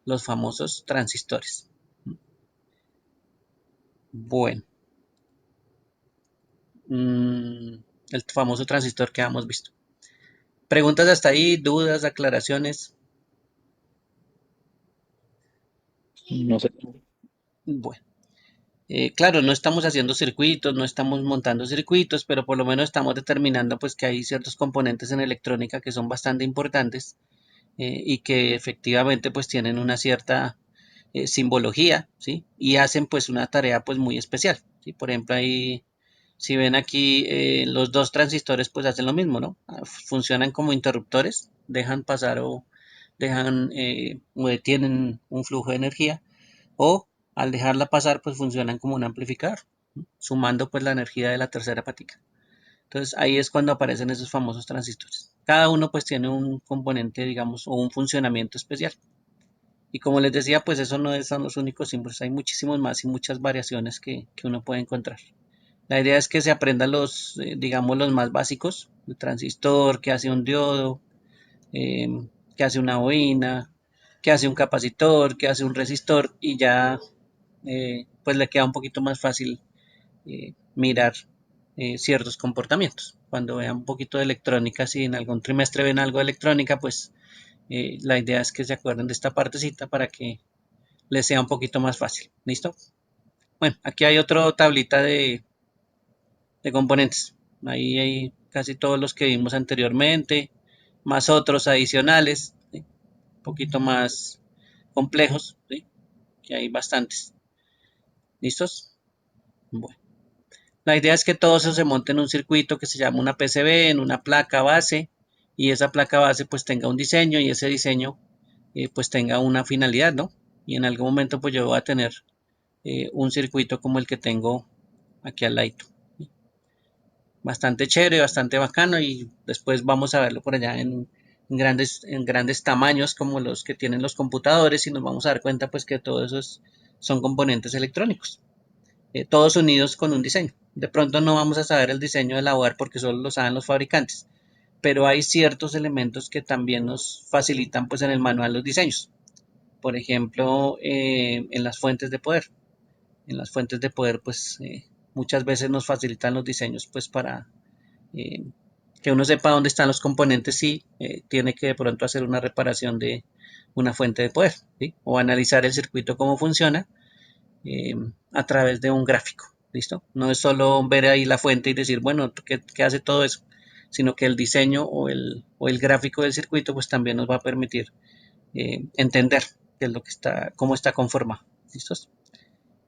los famosos transistores. Bueno, el famoso transistor que hemos visto. Preguntas hasta ahí, dudas, aclaraciones. No sé. Bueno, claro, no estamos haciendo circuitos, no estamos montando circuitos, pero por lo menos estamos determinando pues que hay ciertos componentes en electrónica que son bastante importantes y que efectivamente pues tienen una cierta simbología, ¿sí? Y hacen pues una tarea pues muy especial, ¿sí? Por ejemplo, ahí, si ven aquí, los dos transistores pues hacen lo mismo, ¿no? Funcionan como interruptores, dejan pasar o dejan o detienen un flujo de energía o al dejarla pasar pues funcionan como un amplificador, ¿sí? Sumando pues la energía de la tercera patica. Entonces ahí es cuando aparecen esos famosos transistores. Cada uno pues tiene un componente, digamos, o un funcionamiento especial. Y como les decía, pues eso no son los únicos símbolos, hay muchísimos más y muchas variaciones que uno puede encontrar. La idea es que se aprendan los, digamos, los más básicos, el transistor, qué hace un diodo, eh, qué hace una bobina, qué hace un capacitor, qué hace un resistor y ya pues le queda un poquito más fácil mirar ciertos comportamientos. Cuando vean un poquito de electrónica, si en algún trimestre ven algo de electrónica, pues la idea es que se acuerden de esta partecita para que les sea un poquito más fácil. ¿Listo? Bueno, aquí hay otra tablita de componentes. Ahí hay casi todos los que vimos anteriormente, más otros adicionales, ¿sí? Un poquito más complejos, ¿sí? Que hay bastantes. ¿Listos? Bueno. La idea es que todo eso se monte en un circuito que se llama una PCB, en una placa base, y esa placa base pues tenga un diseño y ese diseño pues tenga una finalidad, ¿no? Y en algún momento pues yo voy a tener un circuito como el que tengo aquí al lado. Bastante chévere, bastante bacano y después vamos a verlo por allá en grandes tamaños como los que tienen los computadores y nos vamos a dar cuenta pues que todos esos son componentes electrónicos, todos unidos con un diseño. De pronto no vamos a saber el diseño de la board porque solo lo saben los fabricantes, pero hay ciertos elementos que también nos facilitan pues en el manual los diseños. Por ejemplo, en las fuentes de poder. En las fuentes de poder pues muchas veces nos facilitan los diseños pues para eh, que uno sepa dónde están los componentes si tiene que de pronto hacer una reparación de una fuente de poder, ¿sí? O analizar el circuito cómo funciona eh, a través de un gráfico. ¿Listo? No es solo ver ahí la fuente y decir, bueno, ¿qué hace todo eso? Sino que el diseño o el gráfico del circuito pues también nos va a permitir entender qué es lo que está, cómo está conformado. ¿Listos?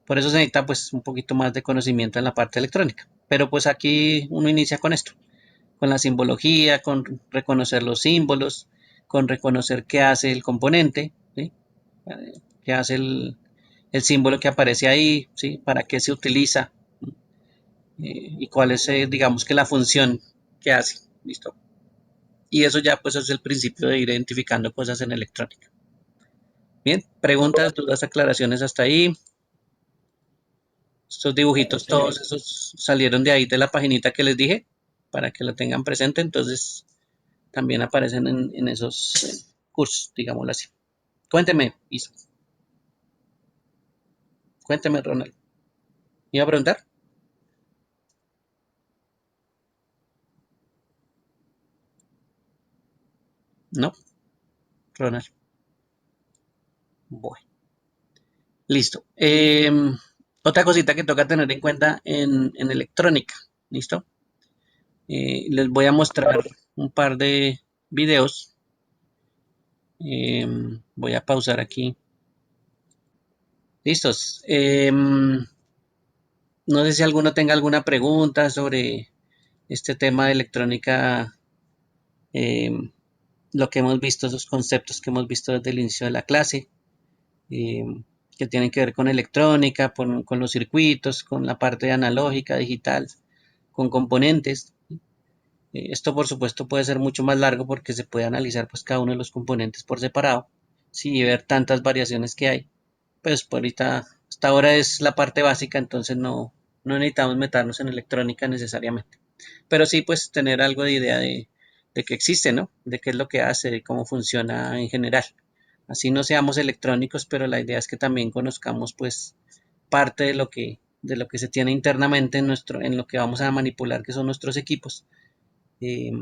Por eso se necesita pues un poquito más de conocimiento en la parte electrónica. Pero pues aquí uno inicia con esto, con la simbología, con reconocer los símbolos, con reconocer qué hace el componente, ¿sí? Qué hace el símbolo que aparece ahí, ¿sí? Para qué se utiliza y cuál es, digamos que la función que hace, ¿listo? Y eso ya pues es el principio de ir identificando cosas en electrónica. Bien, preguntas, dudas, aclaraciones hasta ahí. Estos dibujitos, todos Sí. esos salieron de ahí de la paginita que les dije, para que lo tengan presente, entonces también aparecen en esos cursos, digámoslo así. Cuénteme, Isa, cuénteme, Ronald. ¿Me iba a preguntar? ¿No, Ronald? Bueno, listo. Otra cosita que toca tener en cuenta en electrónica, ¿listo? Les voy a mostrar un par de videos. Voy a pausar aquí. Listos. No sé si alguno tenga alguna pregunta sobre este tema de electrónica, em, lo que hemos visto, esos conceptos que hemos visto desde el inicio de la clase, que tienen que ver con electrónica, con los circuitos, con la parte analógica, digital, con componentes. Esto por supuesto puede ser mucho más largo porque se puede analizar pues cada uno de los componentes por separado, sí, y ver tantas variaciones que hay. Pues por ahorita, hasta ahora es la parte básica, entonces no necesitamos meternos en electrónica necesariamente. Pero sí pues tener algo de idea de que existe, ¿no? De qué es lo que hace, de cómo funciona en general. Así no seamos electrónicos, pero la idea es que también conozcamos pues parte de lo que se tiene internamente en lo que vamos a manipular, que son nuestros equipos, eh,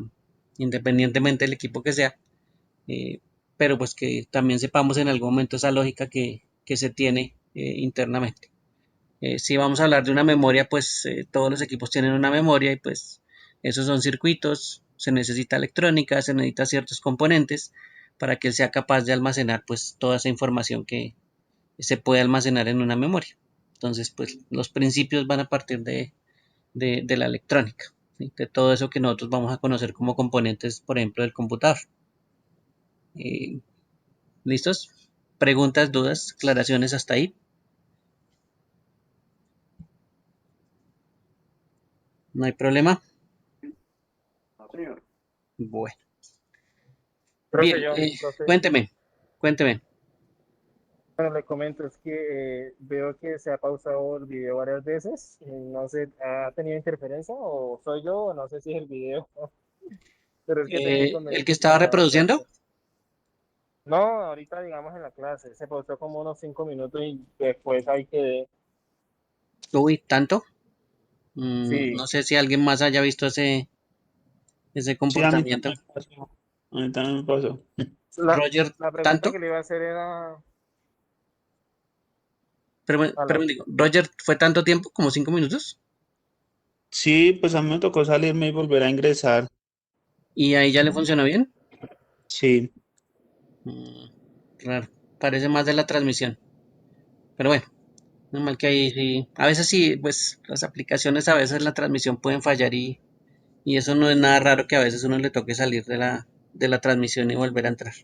independientemente del equipo que sea, eh, pero pues que también sepamos en algún momento esa lógica que se tiene internamente. Si vamos a hablar de una memoria, pues todos los equipos tienen una memoria y pues esos son circuitos, se necesita electrónica, se necesita ciertos componentes para que él sea capaz de almacenar pues toda esa información que se puede almacenar en una memoria. Entonces, pues los principios van a partir de la electrónica, ¿sí? De todo eso que nosotros vamos a conocer como componentes, por ejemplo, del computador. Eh, ¿Listos? Preguntas, dudas, aclaraciones hasta ahí. No hay problema. No, señor. Bueno, bien, Profe, profe, cuénteme, cuénteme. bueno, le comento, es que veo que se ha pausado el video varias veces. No sé, ¿ha tenido interferencia o soy yo o no sé si es el video? Pero es que tengo El que inconvenientes estaba con la reproduciendo, clase. No, ahorita digamos en la clase, se pausó como unos 5 minutos y después hay que... uy, tanto. Sí, No sé si alguien más haya visto ese Sí, a mí comportamiento. también me pasó. A mí también me pasó. la, Roger, la pregunta ¿tanto? que le iba a hacer era... Pero ¿Aló? me digo, Roger, ¿fue tanto tiempo? ¿Como 5 minutos? Sí, pues a mí me tocó salirme y volver a ingresar. ¿Y ahí ya le funcionó bien? Sí, Mm, Raro. Parece más de la transmisión. Pero bueno, normal que ahí sí. A veces sí, pues las aplicaciones a veces la transmisión pueden fallar y eso no es nada raro que a veces uno le toque salir de la transmisión y volver a entrar.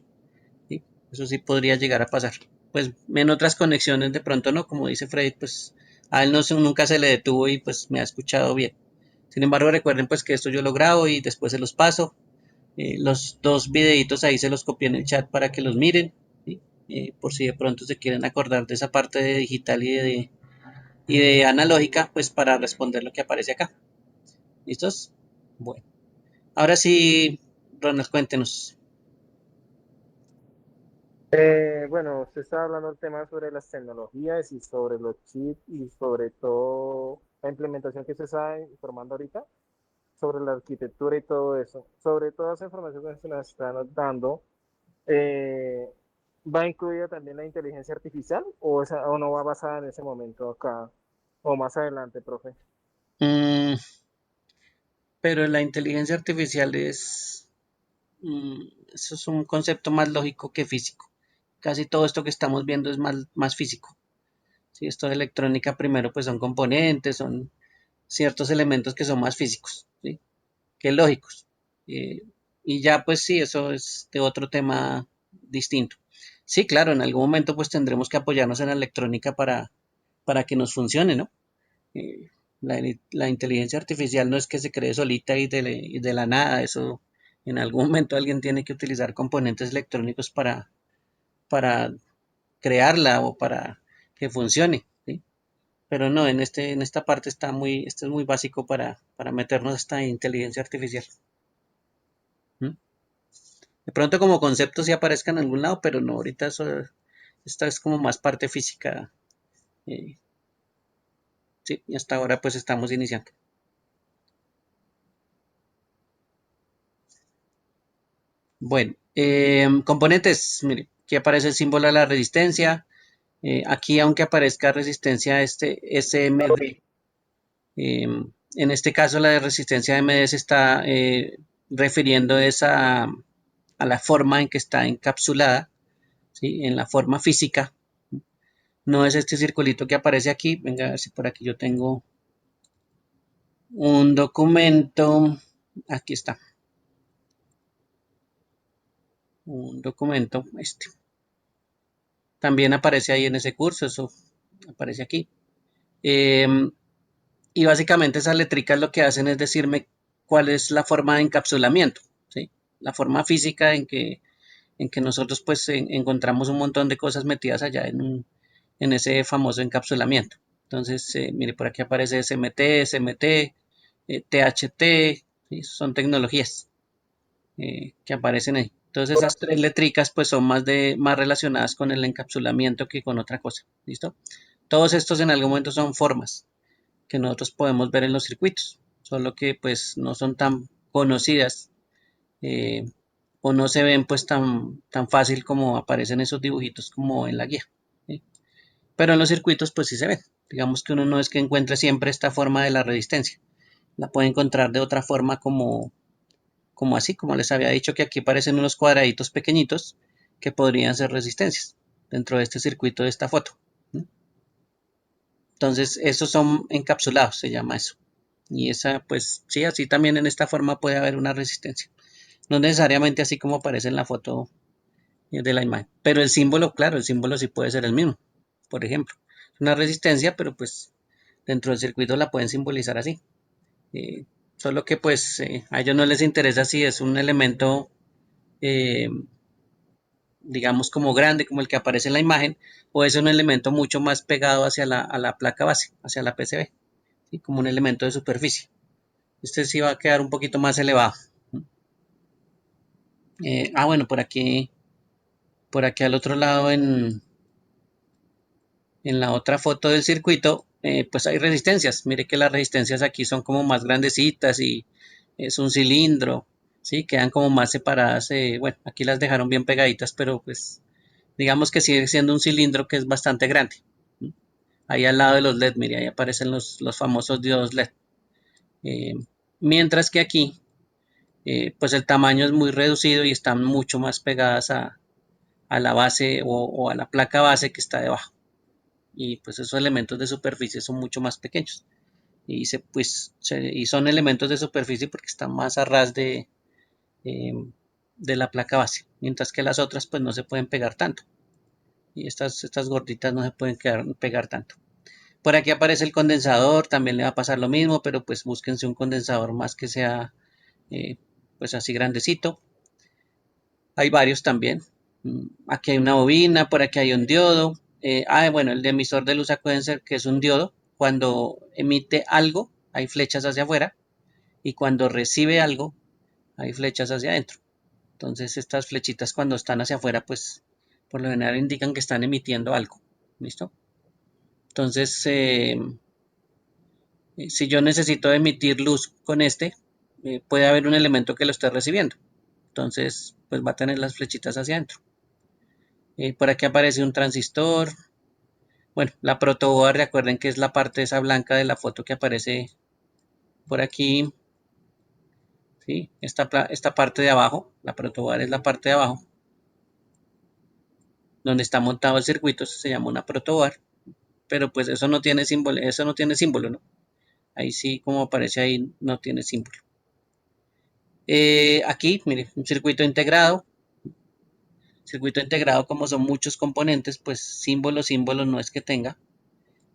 ¿Sí? Eso sí podría llegar a pasar. Pues en otras conexiones de pronto no, como dice Freddy, pues a él no nunca se le detuvo y pues me ha escuchado bien. Sin embargo, recuerden pues que esto yo lo grabo y después se los paso. Los dos videitos ahí se los copié en el chat para que los miren, ¿sí? Por si de pronto se quieren acordar de esa parte de digital y de analógica, pues para responder lo que aparece acá. ¿Listos? Bueno, ahora sí, Ronald, cuéntenos. Bueno, usted estaba hablando del tema sobre las tecnologías y sobre los chips y sobre todo la implementación que se está informando ahorita, sobre la arquitectura y todo eso. Sobre toda esa información que se nos está dando, eh, ¿va incluida también la inteligencia artificial o no va basada en ese momento acá o más adelante, profe? Mm, pero la inteligencia artificial eso es un concepto más lógico que físico. Casi todo esto que estamos viendo es más físico. Si esto de electrónica primero pues son componentes, son ciertos elementos que son más físicos, ¿sí? Que lógicos. Eh, y ya pues sí, eso es de otro tema distinto. Sí, claro, en algún momento pues tendremos que apoyarnos en la electrónica para que nos funcione, ¿no? Eh, la inteligencia artificial no es que se cree solita y de la nada, eso en algún momento alguien tiene que utilizar componentes electrónicos para crearla o para que funcione, ¿sí? Pero no, en esta parte esto es muy básico para meternos a esta inteligencia artificial. ¿Mm? De pronto como concepto sí aparezca en algún lado, pero no, ahorita esta es como más parte física. eh, sí, y hasta ahora pues estamos iniciando. Bueno, componentes, mire, aquí aparece el símbolo de la resistencia. Aquí, aunque aparezca resistencia SMD, en este caso la de resistencia MD se está refiriendo a la forma en que está encapsulada, ¿sí? En la forma física. No es este circulito que aparece aquí. Venga a ver si por aquí yo tengo un documento. Aquí está. Un documento. También aparece ahí en ese curso. Eso aparece aquí. Eh, y básicamente esas letricas lo que hacen es decirme cuál es la forma de encapsulamiento, ¿sí? La forma física en que nosotros pues encontramos un montón de cosas metidas allá en ese famoso encapsulamiento. Entonces, mire, por aquí aparece SMT, SMT, THT, ¿sí? Son tecnologías que aparecen ahí. Entonces, esas tres letricas pues son más relacionadas con el encapsulamiento que con otra cosa. ¿Listo? Todos estos en algún momento son formas que nosotros podemos ver en los circuitos, solo que pues no son tan conocidas eh, o no se ven pues tan fácil como aparecen esos dibujitos como en la guía, ¿sí? Pero en los circuitos pues sí se ven. Digamos que uno no es que encuentre siempre esta forma de la resistencia, la puede encontrar de otra forma como así, como les había dicho que aquí aparecen unos cuadraditos pequeñitos que podrían ser resistencias dentro de este circuito de esta foto, ¿sí? Entonces, esos son encapsulados, se llama eso. Y esa, pues sí, así también en esta forma puede haber una resistencia. No necesariamente así como aparece en la foto de la imagen. Pero el símbolo, claro, el símbolo sí puede ser el mismo. Por ejemplo, es una resistencia, pero pues dentro del circuito la pueden simbolizar así. Eh, Solo que pues a ellos no les interesa si es un elemento, eh, digamos, como grande, como el que aparece en la imagen, o es un elemento mucho más pegado hacia a la placa base, hacia la PCB, ¿sí? Como un elemento de superficie. Este sí va a quedar un poquito más elevado. Bueno, por aquí al otro lado en la otra foto del circuito, pues hay resistencias. Mire que las resistencias aquí son como más grandecitas y es un cilindro, ¿sí? Quedan como más separadas. Bueno, aquí las dejaron bien pegaditas, pero pues digamos que sigue siendo un cilindro que es bastante grande. ¿Sí? Ahí al lado de los LED, mire, ahí aparecen los famosos diodos LED. Eh, Mientras que aquí, pues el tamaño es muy reducido y están mucho más pegadas a la base o a la placa base que está debajo. Y pues esos elementos de superficie son mucho más pequeños. Y son elementos de superficie porque están más a ras eh, de la placa base. Mientras que las otras pues no se pueden pegar tanto. Y estas gorditas no se pueden pegar tanto. Por aquí aparece el condensador, también le va a pasar lo mismo, pero pues búsquense un condensador más que sea eh, pues así grandecito. Hay varios también. Aquí hay una bobina, por aquí hay un diodo. Bueno, el de emisor de luz acuérdense que es un diodo. Cuando emite algo, hay flechas hacia afuera. Y cuando recibe algo, hay flechas hacia adentro. Entonces estas flechitas cuando están hacia afuera, pues por lo general indican que están emitiendo algo. ¿Listo? Entonces, si yo necesito emitir luz con puede haber un elemento que lo esté recibiendo. Entonces, pues va a tener las flechitas hacia adentro. Por aquí aparece un transistor. Bueno, la protoboard, recuerden que es la parte esa blanca de la foto que aparece por aquí. ¿Sí? Esta parte de abajo, la protoboard es la parte de abajo, donde está montado el circuito, eso se llama una protoboard. Pero pues eso no tiene símbolo, ¿no? Ahí sí, como aparece ahí, no tiene símbolo. Aquí, mire, un circuito integrado. Circuito integrado, como son muchos componentes, pues símbolos no es que tenga,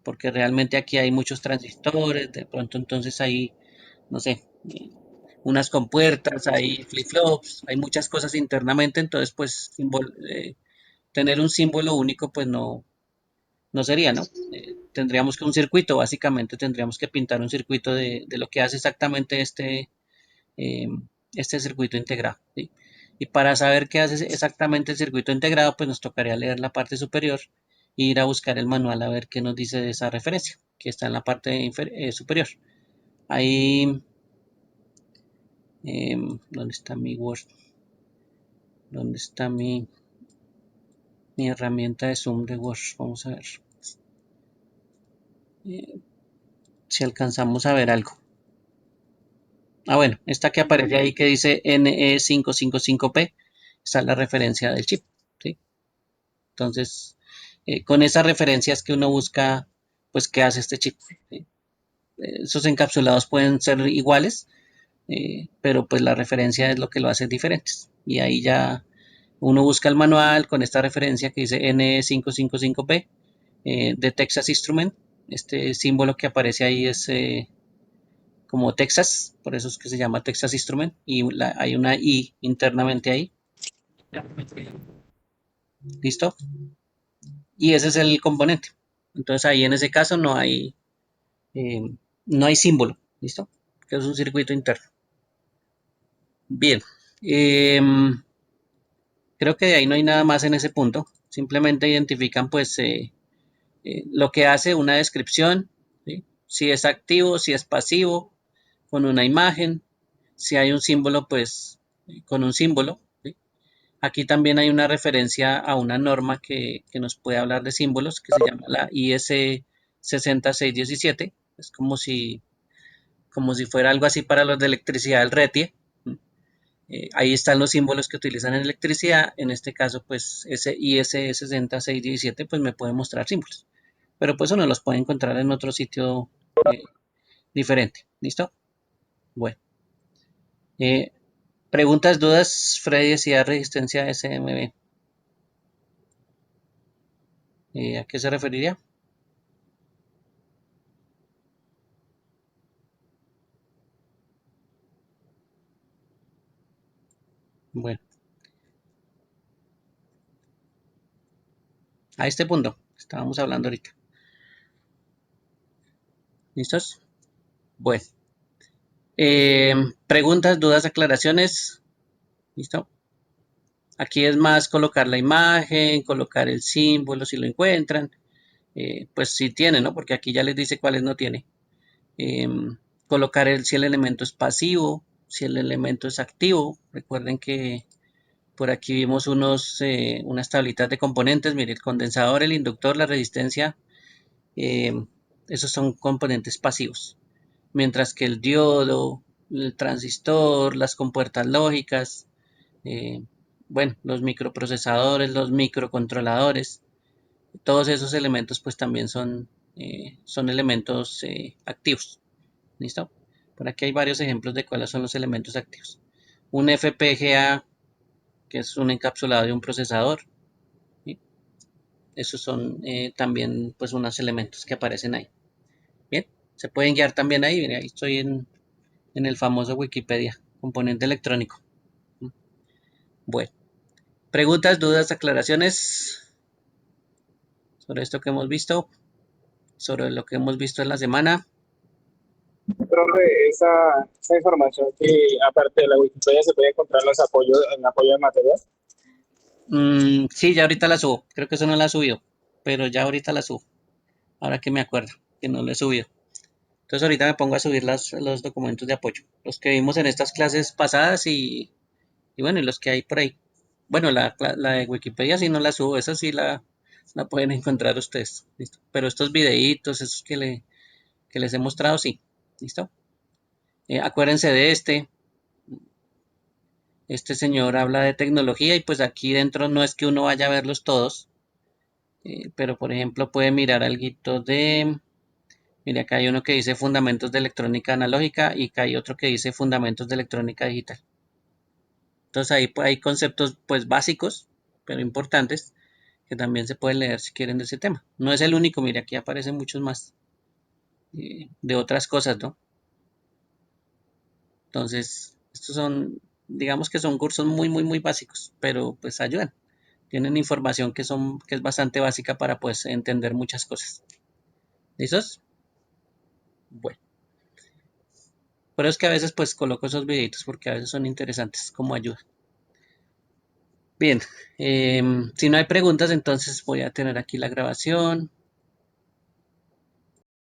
porque realmente aquí hay muchos transistores, de pronto entonces hay, no sé, unas compuertas, hay flip-flops, hay muchas cosas internamente, entonces pues tener un símbolo único pues no sería, ¿no? Tendríamos que un circuito, básicamente tendríamos que pintar un circuito de lo que hace exactamente eh, este circuito integrado, ¿sí? Y para saber qué hace exactamente el circuito integrado, pues nos tocaría leer la parte superior e ir a buscar el manual a ver qué nos dice de esa referencia, que está en la parte superior. Ahí, ¿dónde está mi Word? ¿Dónde está mi herramienta de zoom de Word? Vamos a ver si alcanzamos a ver algo. Ah, bueno, esta que aparece ahí que dice NE555P, esta es la referencia del chip, ¿sí? Entonces, con esas referencias que uno busca, pues, ¿qué hace este chip? ¿Sí? Esos encapsulados pueden ser iguales, pero pues la referencia es lo que lo hace diferentes. Y ahí ya uno busca el manual con esta referencia que dice NE555P de Texas Instrument. Este símbolo que aparece ahí es como Texas, por eso es que se llama Texas Instrument, y hay una I internamente ahí. ¿Listo? Y ese es el componente. Entonces ahí en ese caso eh, no hay símbolo. ¿Listo? Que es un circuito interno. Bien. Creo que de ahí no hay nada más en ese punto. Simplemente identifican pues lo que hace una descripción, ¿sí? Si es activo, si es pasivo, con una imagen, si hay un símbolo, pues con un símbolo, ¿sí? Aquí también hay una referencia a una norma que nos puede hablar de símbolos, que se llama la IS 6617. Es como si fuera algo así para los de electricidad del RETIE. Ahí están los símbolos que utilizan en electricidad. En este caso, pues ese IS 6617 pues me puede mostrar símbolos. Pero pues uno los puede encontrar en otro sitio diferente. ¿Listo? Bueno. Eh, preguntas, dudas. Freddy decía resistencia SMB. ¿A qué se referiría? Bueno, a este punto estábamos hablando ahorita. ¿Listos? Bueno. Preguntas, dudas, aclaraciones. ¿Listo? Aquí es más colocar la imagen, colocar el símbolo si lo encuentran. Pues si tiene, ¿no? Porque aquí ya les dice cuáles no tiene. Eh, colocar si el elemento es pasivo, si el elemento es activo. Recuerden que por aquí vimos unas tablitas de componentes. Mire, el condensador, el inductor, la resistencia, eh, esos son componentes pasivos. Mientras que el diodo, el transistor, las compuertas lógicas, eh, bueno, los microprocesadores, los microcontroladores, todos esos elementos pues también son elementos activos. ¿Listo? Por aquí hay varios ejemplos de cuáles son los elementos activos. Un FPGA, que es un encapsulado de un procesador. ¿Sí? Esos son también pues unos elementos que aparecen ahí. Bien, se pueden guiar también ahí. Mire, ahí estoy en el famoso Wikipedia, componente electrónico. Bueno, preguntas, dudas, aclaraciones sobre esto que hemos visto, sobre lo que hemos visto en la semana. Profe, esa información que aparte de la Wikipedia se puede encontrar los apoyos, en apoyo de material. Sí, ya ahorita la subo. Creo que eso no la subió, pero ya ahorita la subo. Ahora que me acuerdo que no lo he subido. Entonces ahorita me pongo a subir los documentos de apoyo, los que vimos en estas clases pasadas y bueno, y los que hay por ahí. Bueno, la de Wikipedia sí no la subo, esa sí la pueden encontrar ustedes. ¿Listo? Pero estos videitos, esos que les he mostrado, sí. ¿Listo? Acuérdense de este señor habla de tecnología y pues aquí dentro no es que uno vaya a verlos todos, pero por ejemplo puede mirar algo mire acá hay uno que dice fundamentos de electrónica analógica y acá hay otro que dice fundamentos de electrónica digital. Entonces ahí pues, hay conceptos pues básicos, pero importantes, que también se pueden leer si quieren de ese tema. No es el único, mire aquí aparecen muchos más de otras cosas, ¿no? Entonces, estos son, digamos que son cursos muy, muy, muy básicos, pero pues ayudan. Tienen información que es bastante básica para pues entender muchas cosas. ¿Listos? Bueno, pero es que a veces pues coloco esos videitos porque a veces son interesantes como ayuda. Bien, si no hay preguntas entonces voy a tener aquí la grabación.